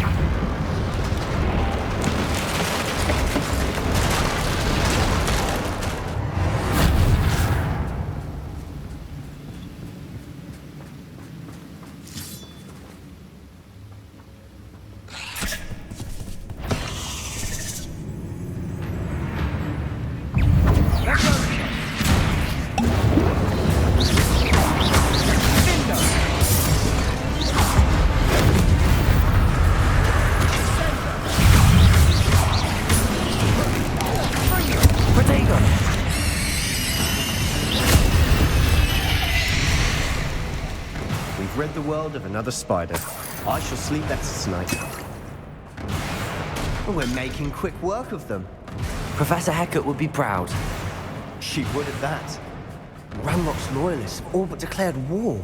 rid the world of another spider. I shall sleep better tonight. We're making quick work of them. Professor Hecat would be proud. She would at that. Ranrock's loyalists have all but declared war.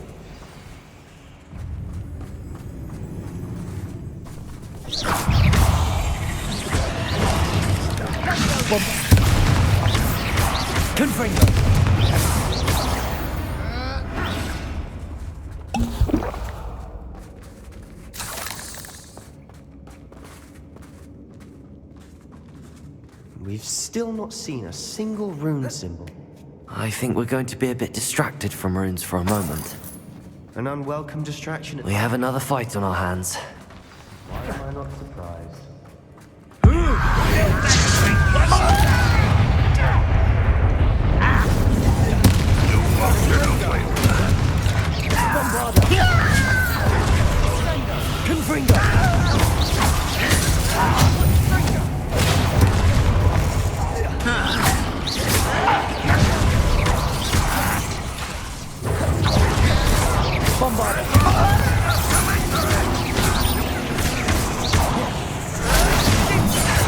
Confringo! We've still not seen a single rune symbol. I think we're going to be a bit distracted from runes for a moment. An unwelcome distraction. We have another fight on our hands. Why am I not surprised?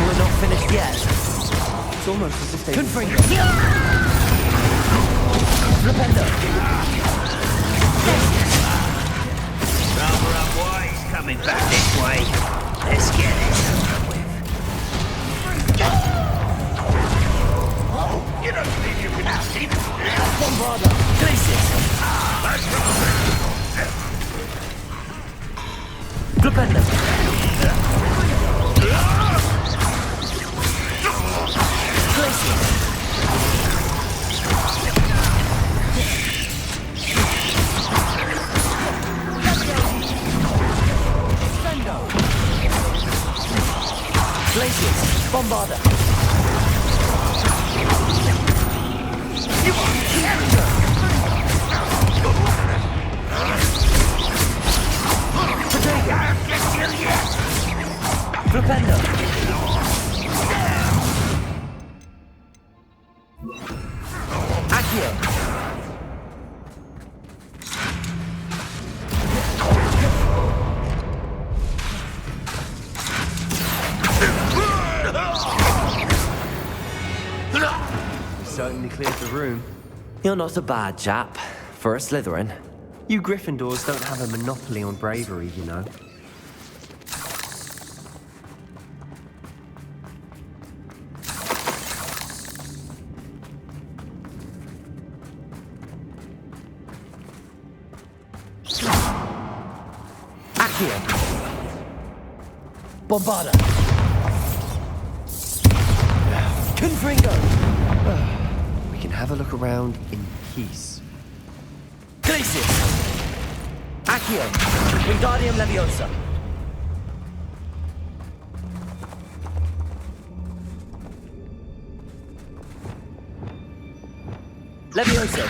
We're not finished yet. It's almost as if they... Confringo! Flipendo! Rather unwise coming back this way. Let's get it over with. You don't think you can ask him? Bombarda! Glacius! That's right. Flipendo! Glacius! Glacius! Bombarda! Flipendo! Accio! Certainly cleared the room. You're not a bad chap, for a Slytherin. You Gryffindors don't have a monopoly on bravery, you know. Accio! Bombarda! Confringo! We can have a look around in peace. Glacius! Accio! Wingardium Leviosa! Leviosa!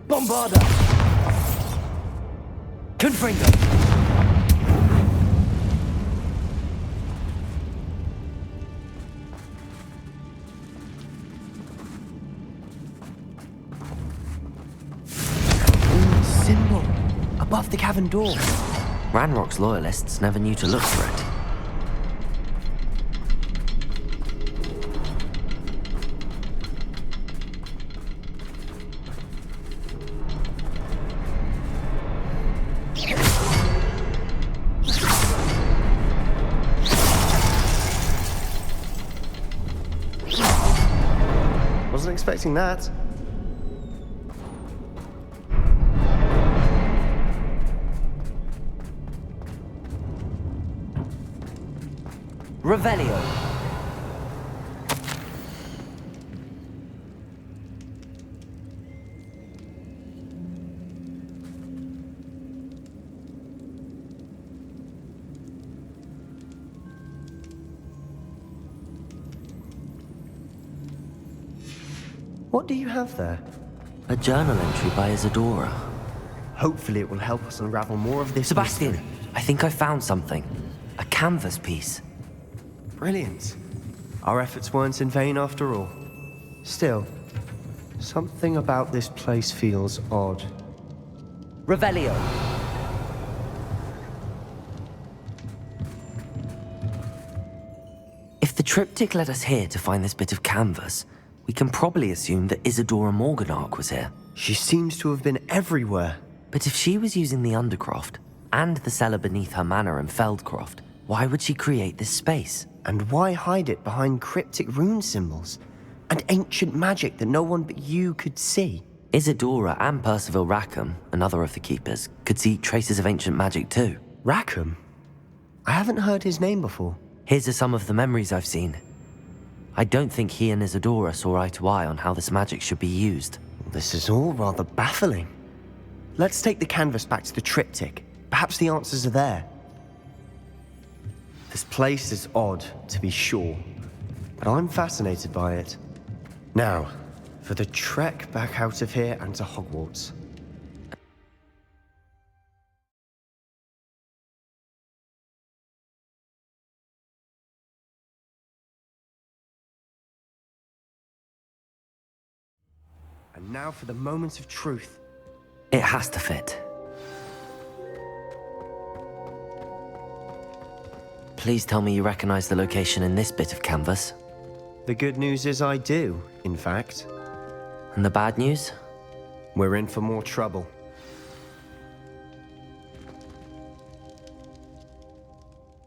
Bombarda! Confringo! Symbol above the cavern door. Ranrock's loyalists never knew to look for it. Wasn't expecting that. Revelio! What do you have there? A journal entry by Isadora. Hopefully it will help us unravel more of this Sebastian, mystery. I think I found something. A canvas piece. Brilliant. Our efforts weren't in vain after all. Still, something about this place feels odd. Revelio. If the triptych led us here to find this bit of canvas, we can probably assume that Isadora Morganach was here. She seems to have been everywhere. But if she was using the Undercroft, and the cellar beneath her manor in Feldcroft, why would she create this space? And why hide it behind cryptic rune symbols? And ancient magic that no one but you could see? Isadora and Percival Rackham, another of the Keepers, could see traces of ancient magic too. Rackham? I haven't heard his name before. Here's are some of the memories I've seen. I don't think he and Isadora saw eye to eye on how this magic should be used. This is all rather baffling. Let's take the canvas back to the triptych. Perhaps the answers are there. This place is odd, to be sure, but I'm fascinated by it. Now, for the trek back out of here and to Hogwarts. And now for the moment of truth. It has to fit. Please tell me you recognize the location in this bit of canvas. The good news is I do, in fact. And the bad news? We're in for more trouble.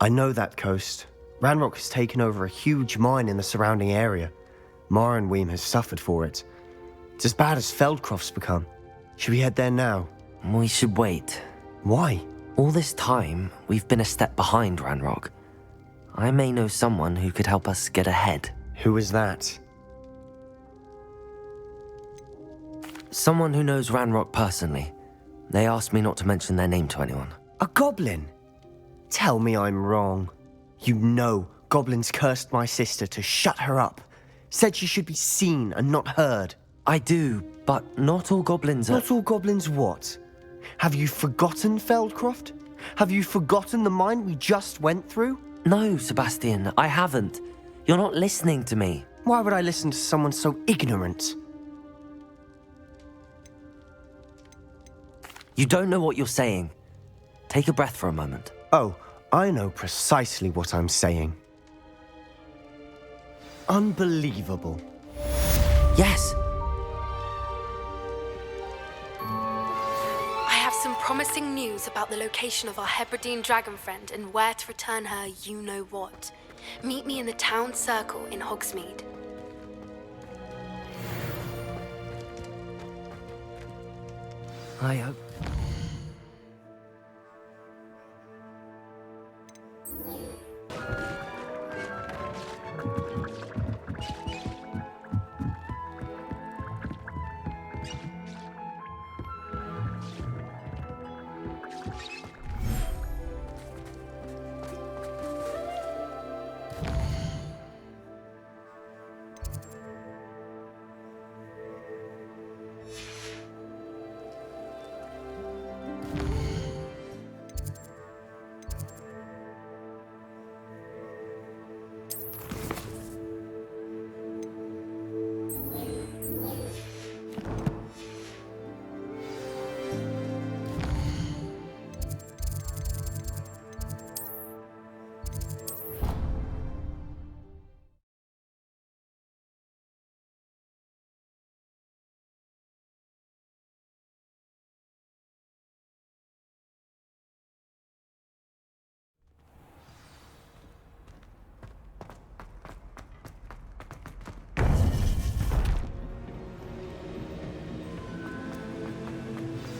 I know that coast. Ranrok has taken over a huge mine in the surrounding area. Marrenweem has suffered for it. It's as bad as Feldcroft's become. Should we head there now? We should wait. Why? All this time, we've been a step behind Ranrok. I may know someone who could help us get ahead. Who is that? Someone who knows Ranrok personally. They asked me not to mention their name to anyone. A goblin? Tell me I'm wrong. You know goblins cursed my sister to shut her up. Said she should be seen and not heard. I do, but not all goblins are... Not all goblins what? Have you forgotten Feldcroft? Have you forgotten the mine we just went through? No, Sebastian, I haven't. You're not listening to me. Why would I listen to someone so ignorant? You don't know what you're saying. Take a breath for a moment. Oh, I know precisely what I'm saying. Unbelievable. Yes. I have some promising news about the location of our Hebridean dragon friend and where to return her you-know-what. Meet me in the town circle in Hogsmeade. I hope...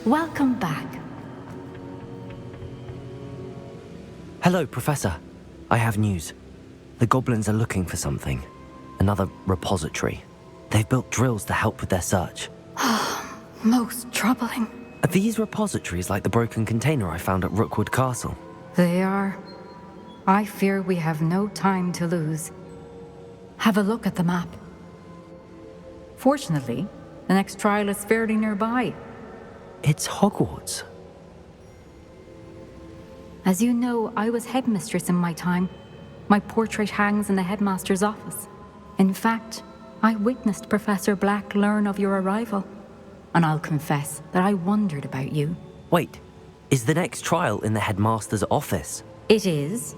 Welcome back. Hello, Professor. I have news. The goblins are looking for something. Another repository. They've built drills to help with their search. Most troubling. Are these repositories like the broken container I found at Rookwood Castle? They are. I fear we have no time to lose. Have a look at the map. Fortunately, the next trial is fairly nearby. It's Hogwarts. As you know, I was headmistress in my time. My portrait hangs in the headmaster's office. In fact, I witnessed Professor Black learn of your arrival. And I'll confess that I wondered about you. Wait, is the next trial in the headmaster's office? It is.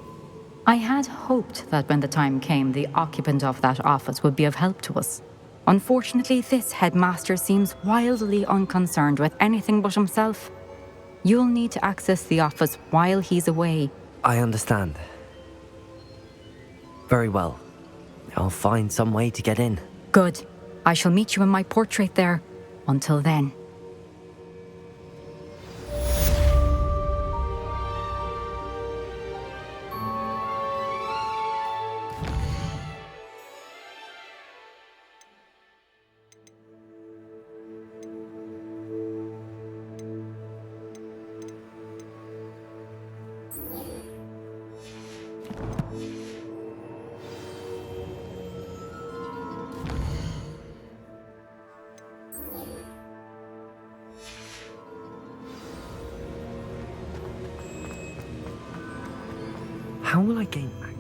I had hoped that when the time came, the occupant of that office would be of help to us. Unfortunately, this headmaster seems wildly unconcerned with anything but himself. You'll need to access the office while he's away. I understand. Very well. I'll find some way to get in. Good. I shall meet you in my portrait there. Until then. How will I gain access?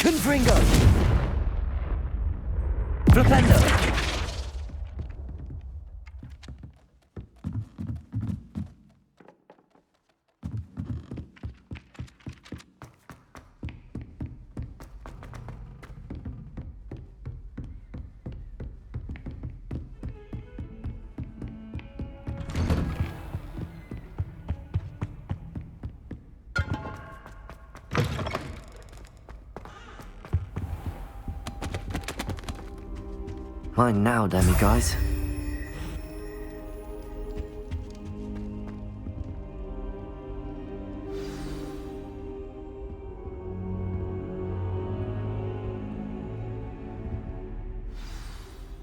Confringo! Flipendo! Mine now, demiguise.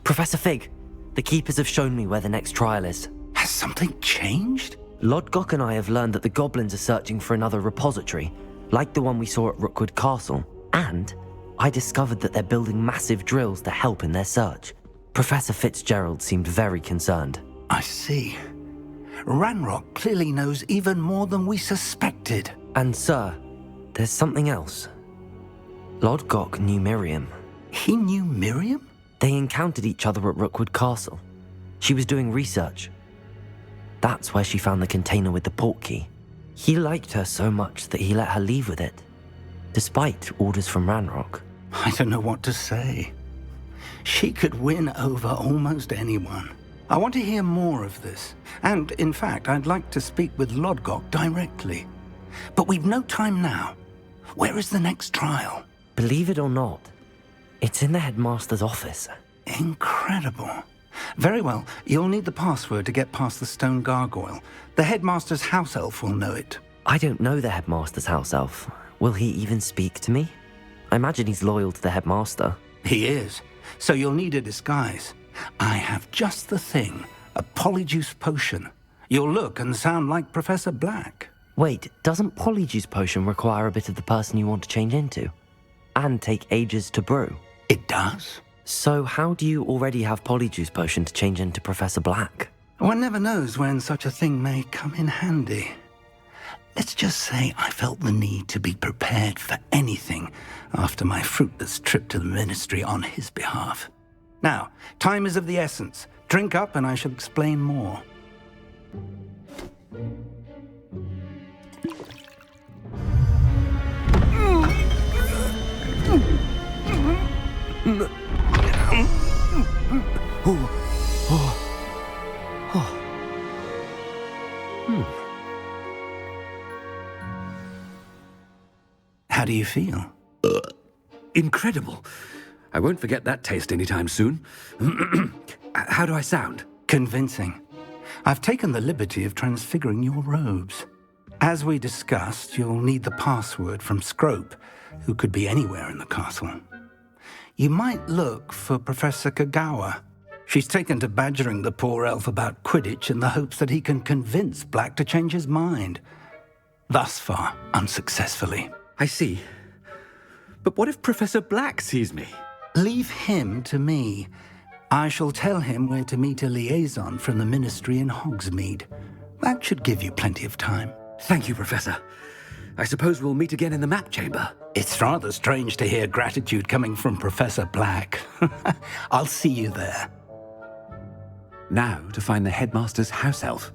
Professor Fig, the Keepers have shown me where the next trial is. Has something changed? Lodgok and I have learned that the goblins are searching for another repository, like the one we saw at Rookwood Castle, and I discovered that they're building massive drills to help in their search. Professor Fitzgerald seemed very concerned. I see. Ranrok clearly knows even more than we suspected. And sir, there's something else. Lodgok knew Miriam. He knew Miriam? They encountered each other at Rookwood Castle. She was doing research. That's where she found the container with the portkey. He liked her so much that he let her leave with it, despite orders from Ranrok. I don't know what to say. She could win over almost anyone. I want to hear more of this. And, in fact, I'd like to speak with Lodgok directly. But we've no time now. Where is the next trial? Believe it or not, it's in the headmaster's office. Incredible. Very well. You'll need the password to get past the stone gargoyle. The headmaster's house elf will know it. I don't know the headmaster's house elf. Will he even speak to me? I imagine he's loyal to the headmaster. He is. So you'll need a disguise. I have just the thing. A Polyjuice potion. You'll look and sound like Professor Black. Wait, doesn't Polyjuice potion require a bit of the person you want to change into? And take ages to brew? It does. So how do you already have Polyjuice potion to change into Professor Black? One never knows when such a thing may come in handy. Let's just say I felt the need to be prepared for anything after my fruitless trip to the ministry on his behalf. Now, time is of the essence. Drink up and I shall explain more. How do you feel? Incredible. I won't forget that taste anytime soon. How do I sound? Convincing. I've taken the liberty of transfiguring your robes. As we discussed, you'll need the password from Scrope, who could be anywhere in the castle. you might look for Professor Kagawa. She's taken to badgering the poor elf about Quidditch in the hopes that he can convince Black to change his mind. Thus far, unsuccessfully. I see. But what if Professor Black sees me? Leave him to me. I shall tell him where to meet a liaison from the Ministry in Hogsmeade. That should give you plenty of time. Thank you, Professor. I suppose we'll meet again in the map chamber. It's rather strange to hear gratitude coming from Professor Black. I'll see you there. Now to find the headmaster's house elf.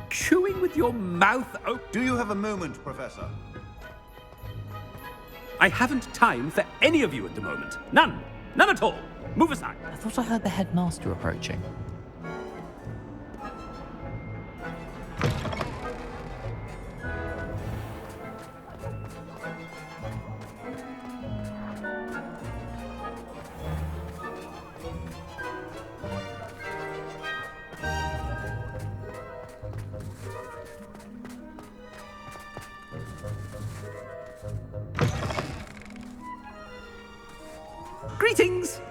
Chewing with your mouth open. Do you have a moment, Professor? I haven't time for any of you at the moment. None. None at all. Move aside. I thought I heard the headmaster approaching. Greetings!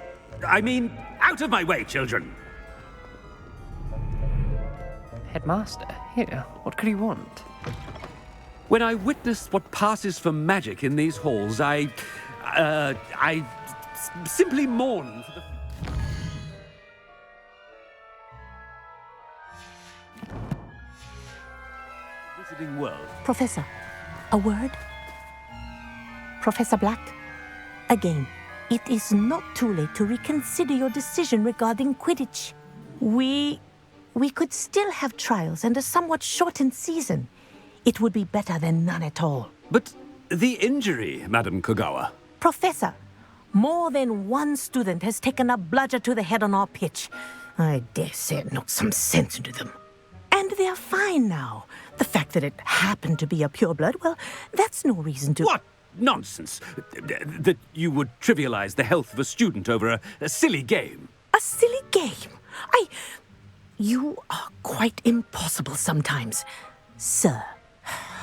I mean, out of my way, children! Headmaster, here, what could he want? When I witness what passes for magic in these halls, I simply mourn for the... Wizarding world. Professor, a word? Professor Black, again. It is not too late to reconsider your decision regarding Quidditch. We could still have trials and a somewhat shortened season. It would be better than none at all. But the injury, Madam Kagawa. Professor, more than one student has taken a bludger to the head on our pitch. I dare say it knocked some sense into them. And they're fine now. The fact that it happened to be a pureblood, well, that's no reason to... What? Nonsense. That you would trivialize the health of a student over a silly game. A silly game? You are quite impossible sometimes. Sir,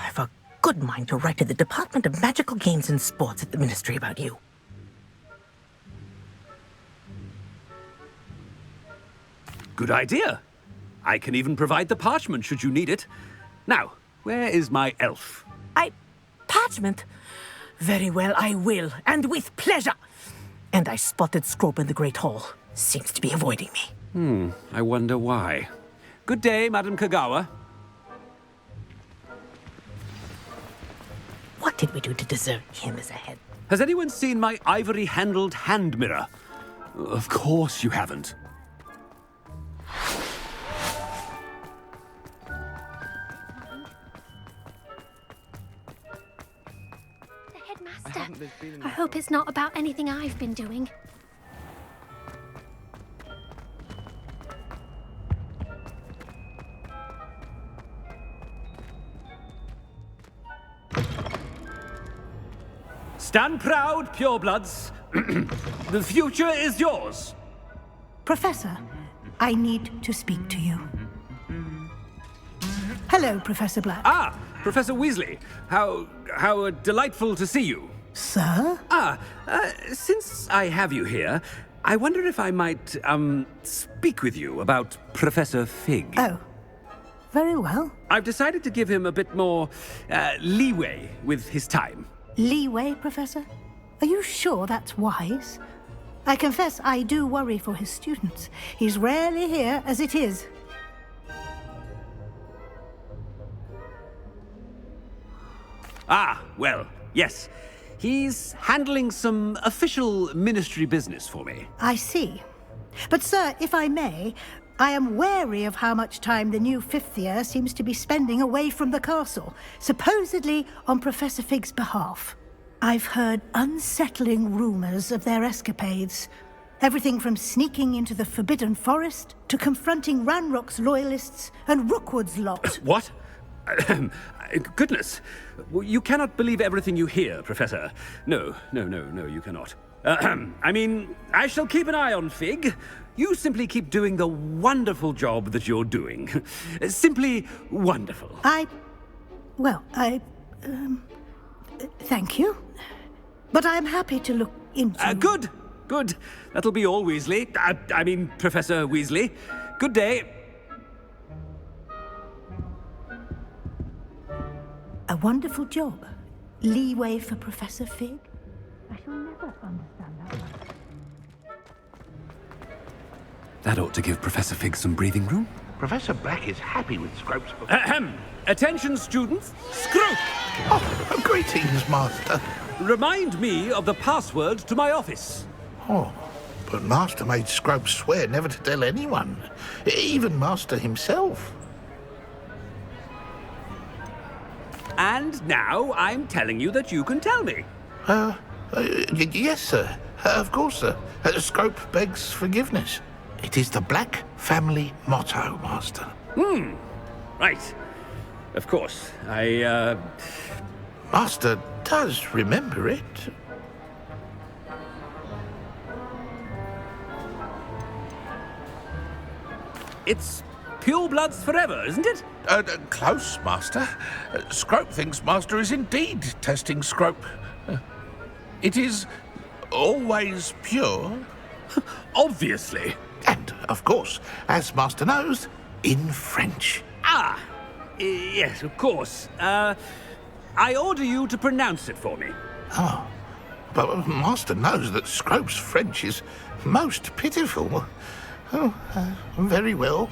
I've a good mind to write to the Department of Magical Games and Sports at the Ministry about you. Good idea. I can even provide the parchment should you need it. Now, where is my elf? Parchment? Very well, I will, and with pleasure. And I spotted Scrope in the Great Hall. Seems to be avoiding me. I wonder why. Good day, Madam Kagawa. What did we do to deserve him as a head? Has anyone seen my ivory-handled hand mirror? Of course you haven't. I hope it's not about anything I've been doing. Stand proud, purebloods. The future is yours. Professor, I need to speak to you. Hello, Professor Black. Ah, Professor Weasley. How delightful to see you. Sir? Since I have you here, I wonder if I might, speak with you about Professor Fig. Oh, very well. I've decided to give him a bit more, leeway with his time. Leeway, Professor? Are you sure that's wise? I confess I do worry for his students. He's rarely here as it is. Ah, well, yes. He's handling some official ministry business for me. I see. But, sir, if I may, I am wary of how much time the new fifth year seems to be spending away from the castle, supposedly on Professor Fig's behalf. I've heard unsettling rumors of their escapades. Everything from sneaking into the Forbidden Forest to confronting Ranrock's loyalists and Rookwood's lot. What? Goodness. You cannot believe everything you hear, Professor. No, you cannot. I mean, I shall keep an eye on Fig. You simply keep doing the wonderful job that you're doing. Simply wonderful. Thank you. But I'm happy to look into... Good. That'll be all, Weasley. I mean, Professor Weasley. Good day. A wonderful job. Leeway for Professor Fig? I shall never understand that one. That ought to give Professor Fig some breathing room. Professor Black is happy with Scrope's... Attention, students. Scrope! Oh, greetings, Master. Remind me of the password to my office. Oh, but Master made Scrope swear never to tell anyone, even Master himself. And now I'm telling you that you can tell me. Yes, sir. Of course, sir. Scrope begs forgiveness. It is the Black family motto, Master. Right. Of course. Master does remember it. It's pure bloods forever, isn't it? Close, Master. Scrope thinks Master is indeed testing Scrope. It is always pure. Obviously. And, of course, as Master knows, in French. Yes, of course. I order you to pronounce it for me. Oh, but Master knows that Scrope's French is most pitiful. Oh, very well.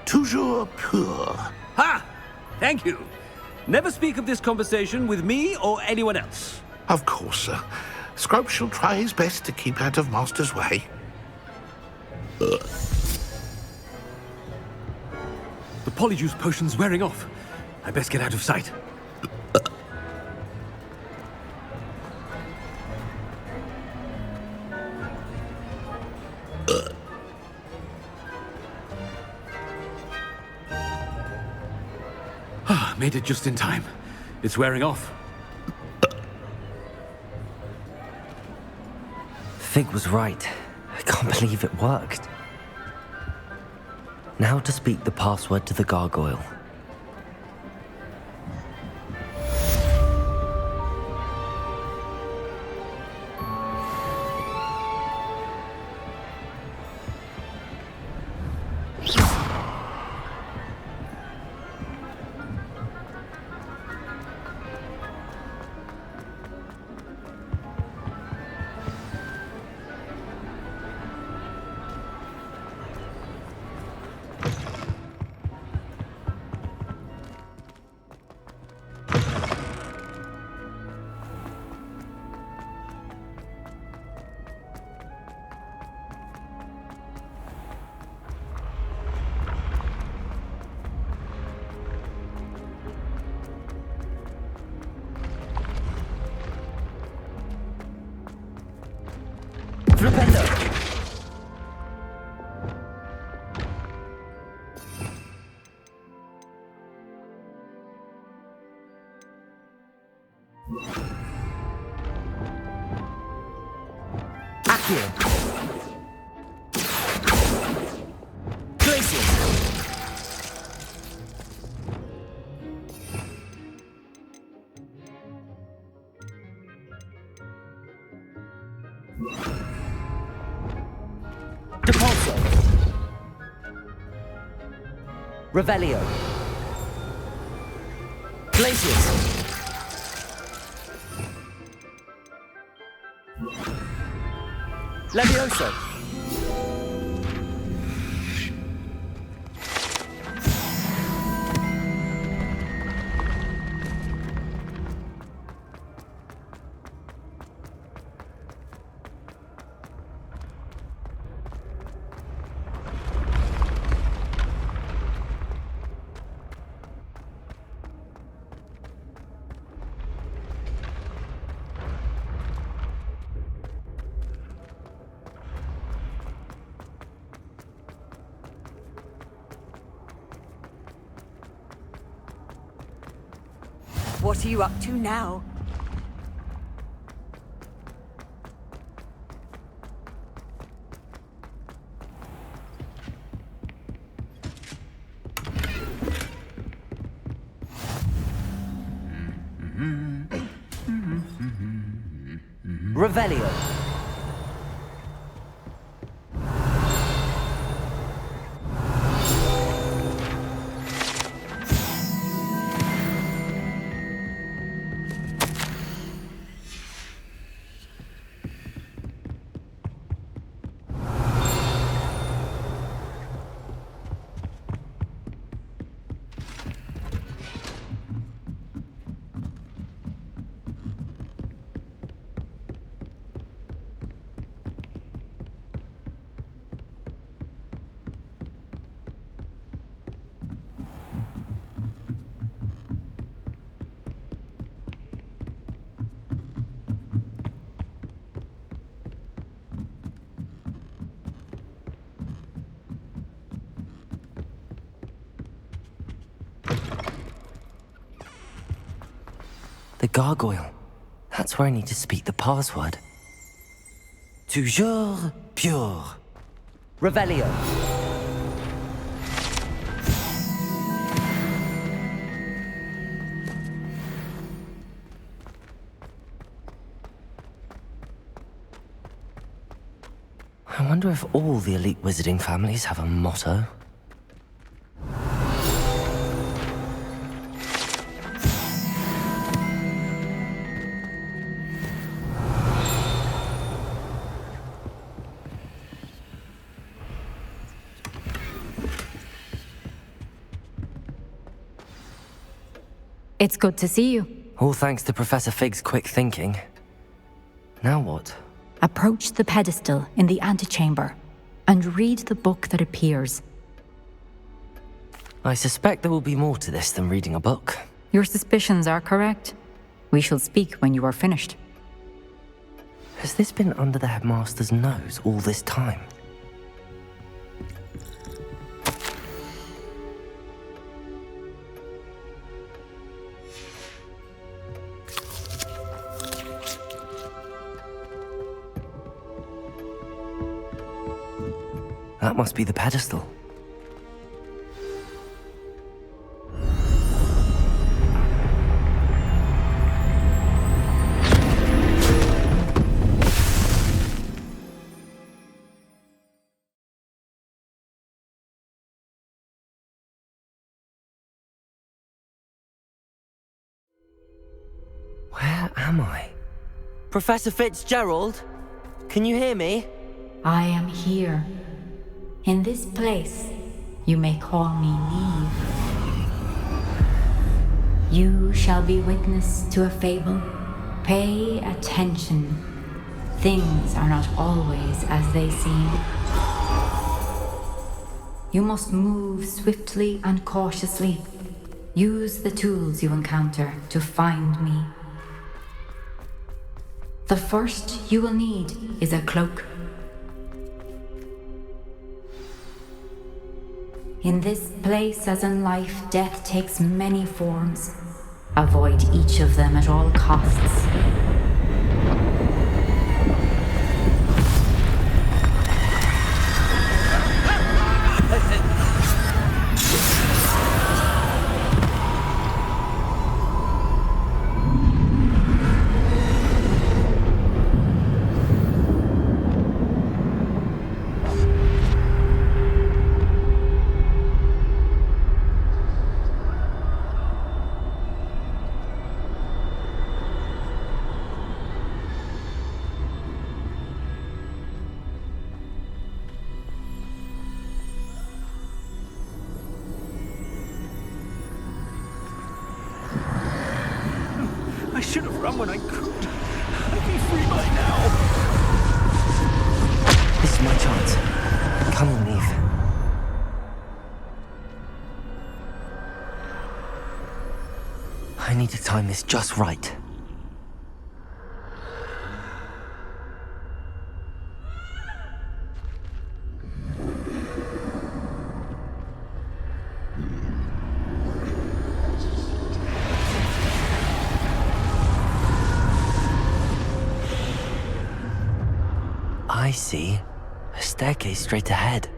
Toujours pur. Ha! Thank you. Never speak of this conversation with me or anyone else. Of course, sir. Scrope shall try his best to keep out of Master's way. The Polyjuice potion's wearing off. I best get out of sight. Made it just in time. It's wearing off. Fig was right. I can't believe it worked. Now to speak the password to the gargoyle. Revelio. Glacius. Levioso. What are you up to now? Revelio. The gargoyle. That's where I need to speak the password. Toujours pure. Revelio. I wonder if all the elite wizarding families have a motto. It's good to see you. All thanks to Professor Fig's quick thinking. Now what? Approach the pedestal in the antechamber and read the book that appears. I suspect there will be more to this than reading a book. Your suspicions are correct. We shall speak when you are finished. Has this been under the headmaster's nose all this time? That must be the pedestal. Where am I? Professor Fitzgerald? Can you hear me? I am here. In this place, you may call me Niamh. You shall be witness to a fable. Pay attention. Things are not always as they seem. You must move swiftly and cautiously. Use the tools you encounter to find me. The first you will need is a cloak. In this place, as in life, death takes many forms. Avoid each of them at all costs. I should have run when I could. I'd be free by now. This is my chance. Come on, Niamh. I need to time this just right. I see. A staircase straight ahead.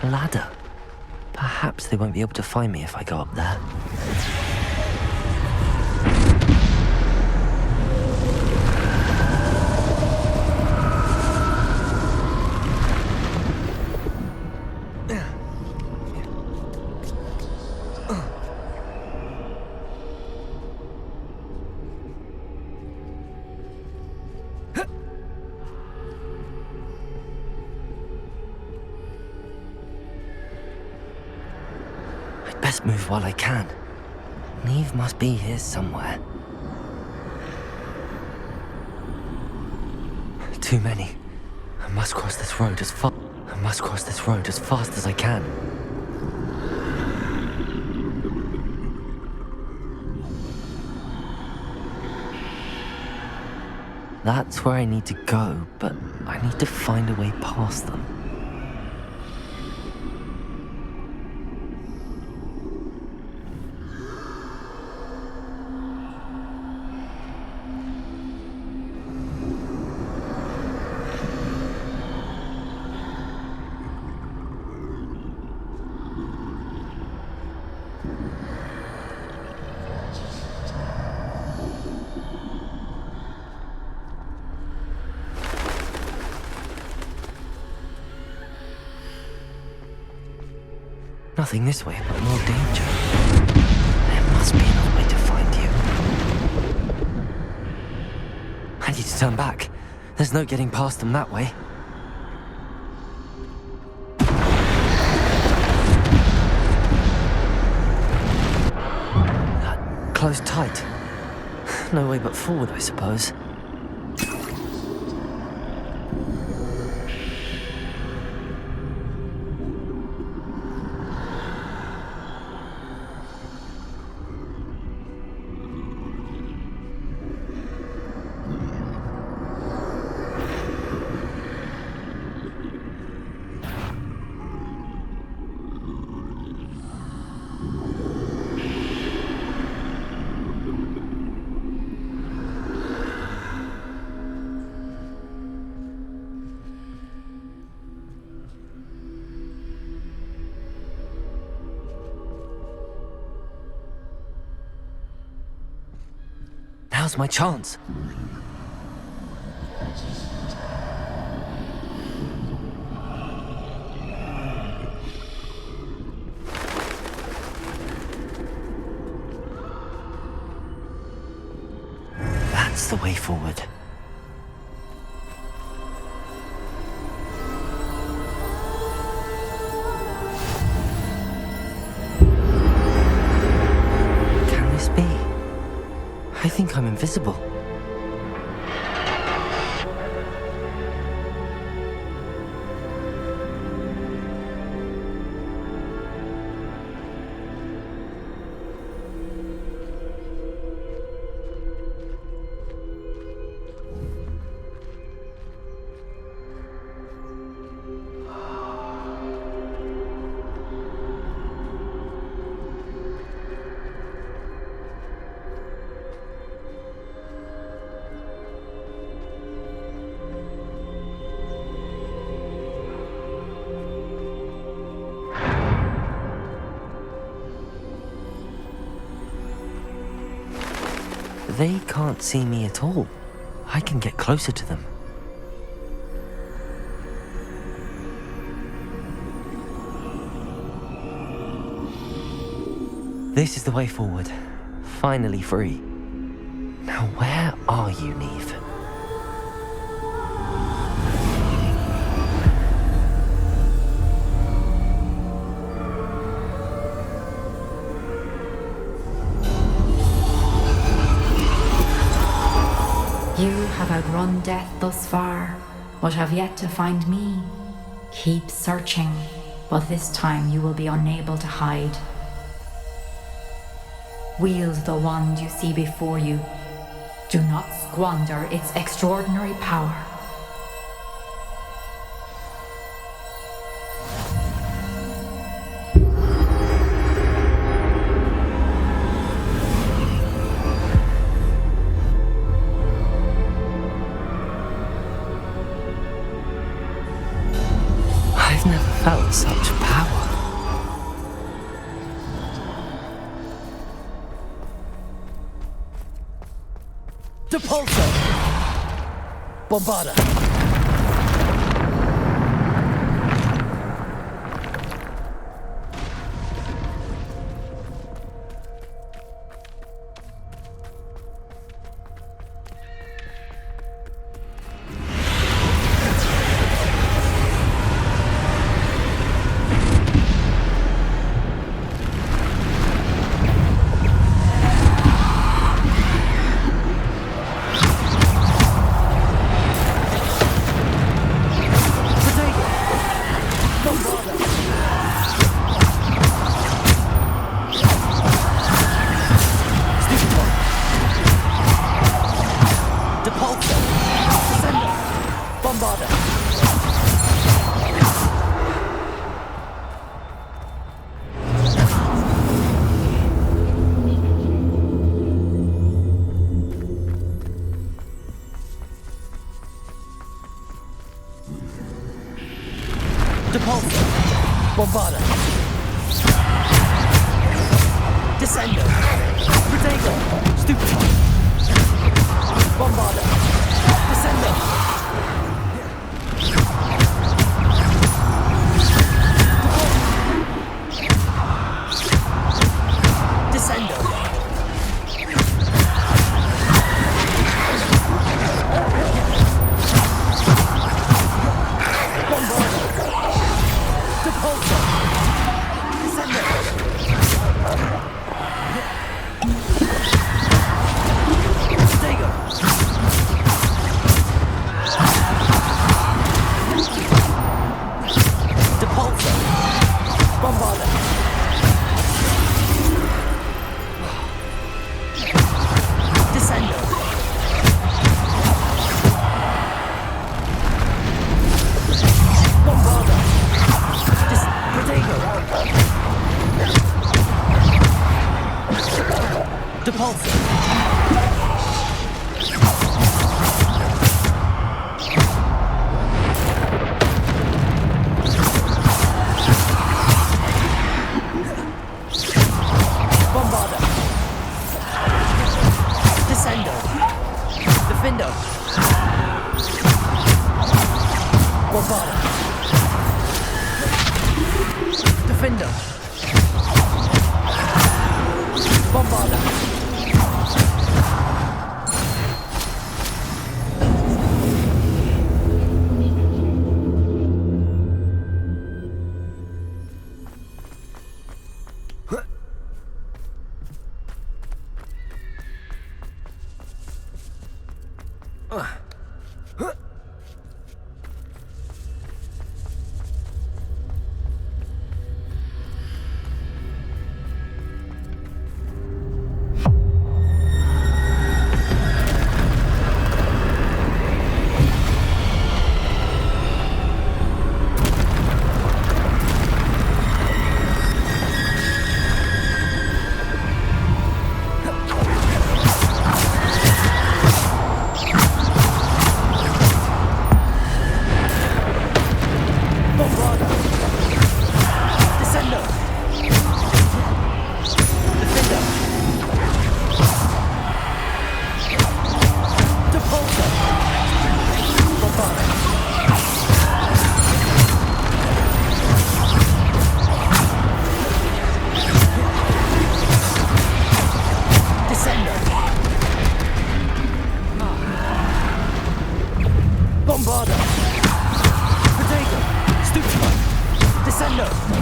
A ladder. Perhaps they won't be able to find me if I go up there. Best move while I can. Niamh must be here somewhere. Too many. I must cross this road as fast as I can. That's where I need to go, but I need to find a way past them. Nothing this way, but more danger. There must be another way to find you. I need to turn back. There's no getting past them that way. Closed tight. No way but forward, I suppose. Now's my chance. That's the way forward. Can this be? I think I'm invisible. They can't see me at all. I can get closer to them. This is the way forward. Finally free. Now where are you, Niamh? outrun death thus far, but have yet to find me. Keep searching, but this time you will be unable to hide. Wield the wand you see before you. Do not squander its extraordinary power. I've never felt such power. Depulso! Bombarda! Bombarda. Descendo. Protego. Stupefy. Bombarda. Descendo. Descendo.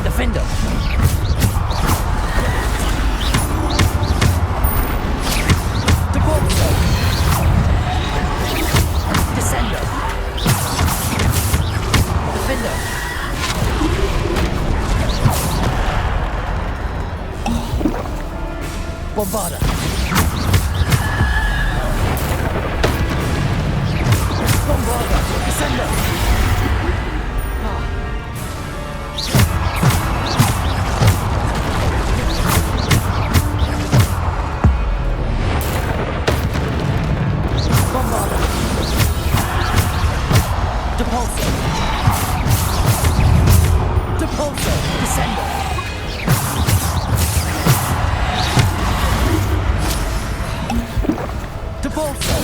Defender! Bombarda. Bombarda. Descendo. Bombarda. Depulso. Depulso. Descendo. Depulso.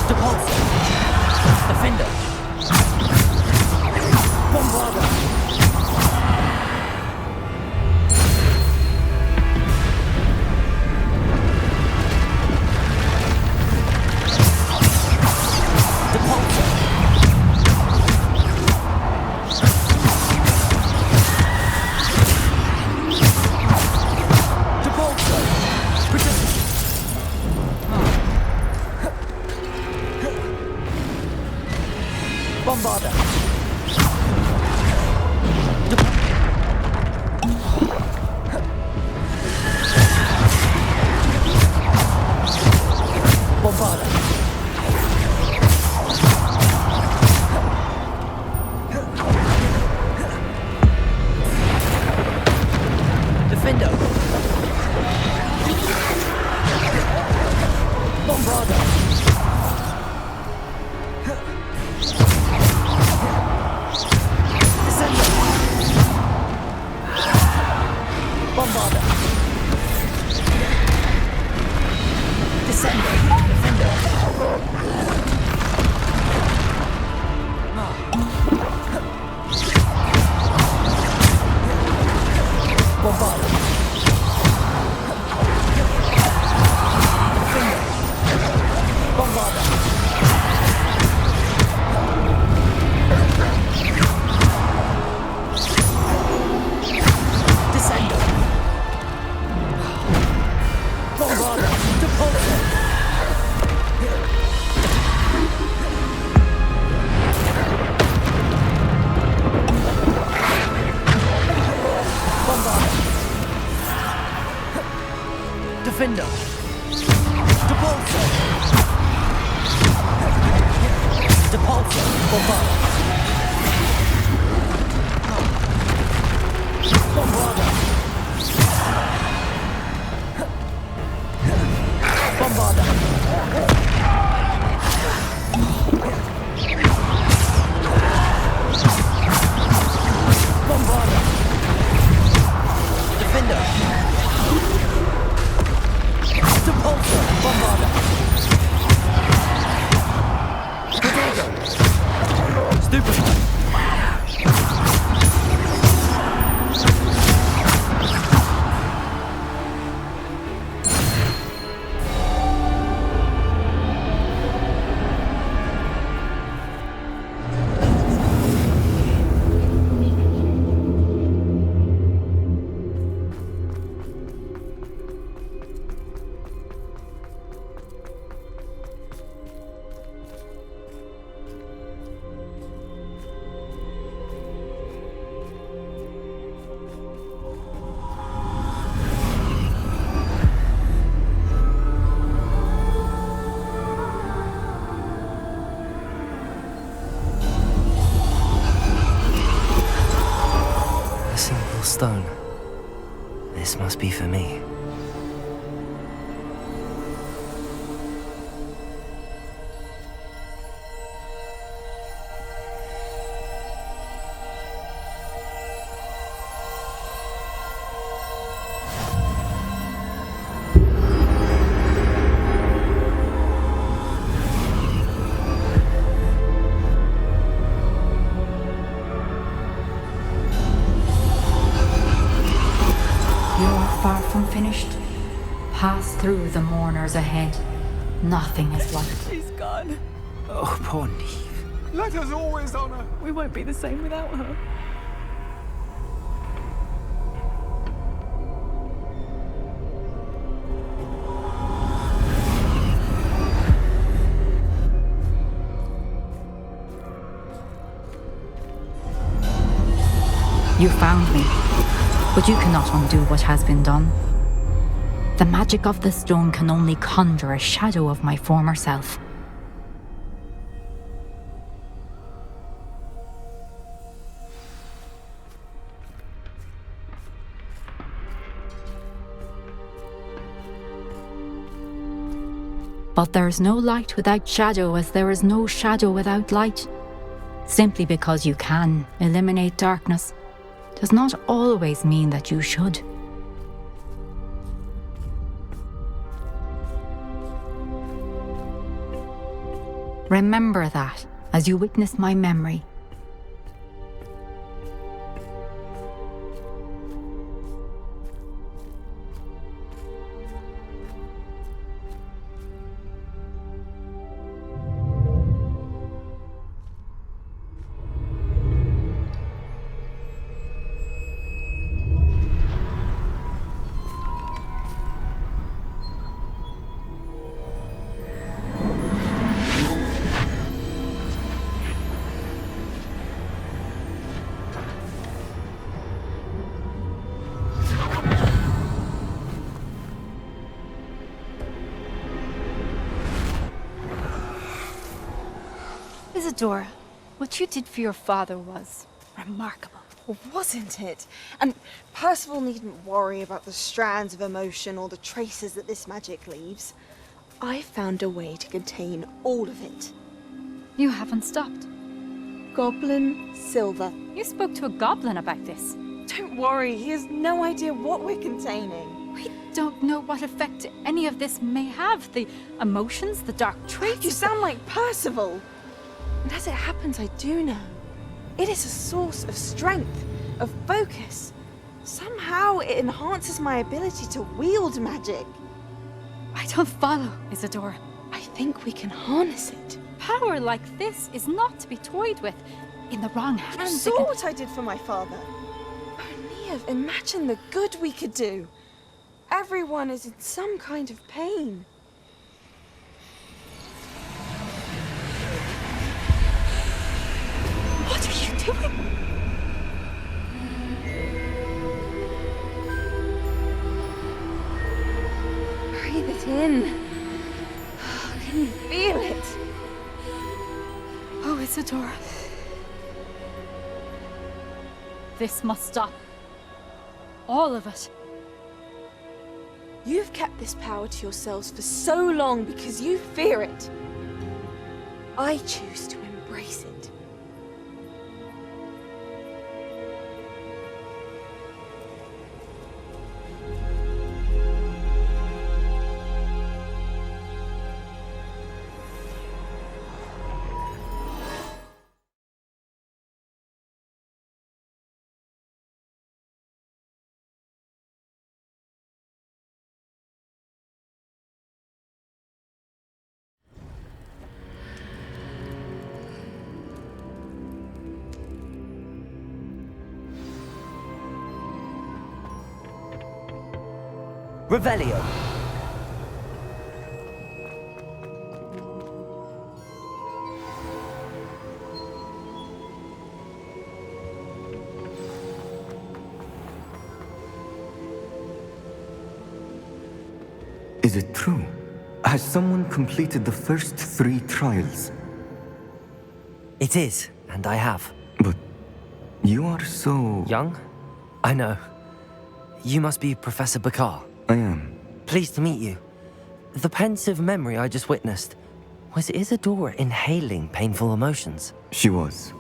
Depulso. Defender. Bombarda. Depulso. Depulso. Bombarda. Bombarda. Defendo. Bombarda. Descendo. Bombarda. Descendo. Defendo. Bombarda. Defendo. Bombarda. Descendo. Bombarda. Depulso. Bombarda. Defendo. Depulso. Depulso. Bombarda. Bombarda. Bombarda. Bombarda. Defender. Depulso. Bombarda. Potato. Stupefy. Stone. This must be for me. Far from finished. Pass through the mourners ahead. Nothing is left. She's gone. Oh, poor Niamh. Let us always honor. We won't be the same without her. You found me. But you cannot undo what has been done. The magic of the stone can only conjure a shadow of my former self. But there is no light without shadow, as there is no shadow without light. Simply because you can eliminate darkness does not always mean that you should. Remember that as you witness my memory. Isadora, what you did for your father was remarkable. Well, wasn't it? And Percival needn't worry about the strands of emotion or the traces that this magic leaves. I found a way to contain all of it. You haven't stopped. Goblin silver. You spoke to a goblin about this. Don't worry, he has no idea what we're containing. We don't know what effect any of this may have. The emotions, the dark traits. You sound like Percival. And as it happens, I do know. It is a source of strength, of focus. Somehow it enhances my ability to wield magic. I don't follow, Isadora. I think we can harness it. Power like this is not to be toyed with. In the wrong hands. You saw what I did for my father. Oh, Niamh, imagine the good we could do. Everyone is in some kind of pain. What are you doing? Breathe it in. Can you feel it? Oh, Isadora. This must stop. All of it. You've kept this power to yourselves for so long because you fear it. I choose to embrace it. Revelio. Is it true? Has someone completed the first 3 trials? It is, and I have. But you are so... young? I know. You must be Professor Bakar. I am. Pleased to meet you. The pensive memory I just witnessed, was Isadora inhaling painful emotions? She was.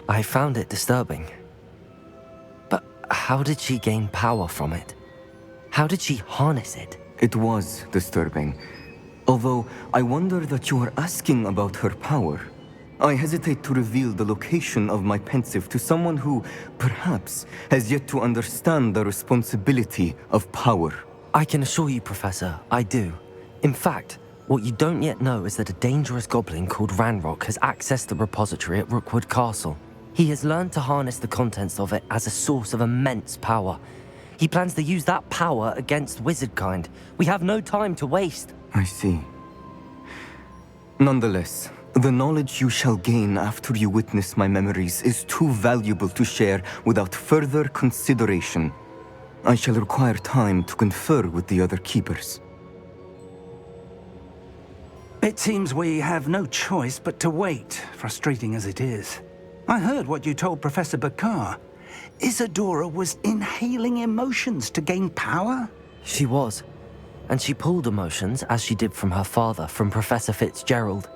I found it disturbing. But how did she gain power from it? How did she harness it? It was disturbing. Although I wonder that you are asking about her power. I hesitate to reveal the location of my pensive to someone who, perhaps, has yet to understand the responsibility of power. I can assure you, Professor, I do. In fact, what you don't yet know is that a dangerous goblin called Ranrok has accessed the repository at Rookwood Castle. He has learned to harness the contents of it as a source of immense power. He plans to use that power against wizardkind. We have no time to waste. I see. Nonetheless, The knowledge you shall gain after you witness my memories is too valuable to share without further consideration. I shall require time to confer with the other keepers. It seems we have no choice but to wait, frustrating as it is. I heard what you told Professor Bakar. Isadora was inhaling emotions to gain power? She was. And she pulled emotions, as she did from her father, from Professor Fitzgerald,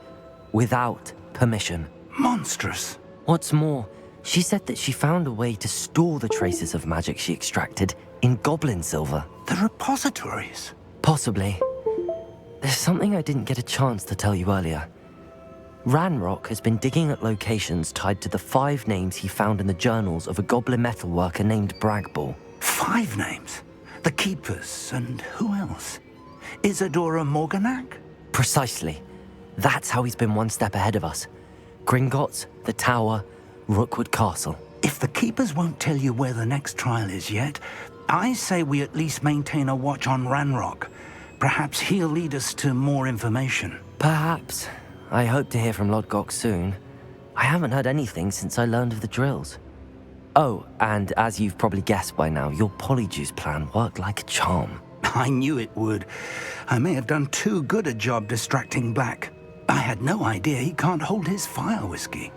without permission. Monstrous. What's more, she said that she found a way to store the traces of magic she extracted in goblin silver. The repositories? Possibly. There's something I didn't get a chance to tell you earlier. Ranrok has been digging at locations tied to the 5 names he found in the journals of a goblin metalworker named Bragball. 5 names? The Keepers, and who else? Isadora Morganac? Precisely. That's how he's been one step ahead of us. Gringotts, the Tower, Rookwood Castle. If the Keepers won't tell you where the next trial is yet, I say we at least maintain a watch on Ranrok. Perhaps he'll lead us to more information. Perhaps. I hope to hear from Lodgok soon. I haven't heard anything since I learned of the drills. Oh, and as you've probably guessed by now, your Polyjuice plan worked like a charm. I knew it would. I may have done too good a job distracting Black. I had no idea he can't hold his fire whiskey.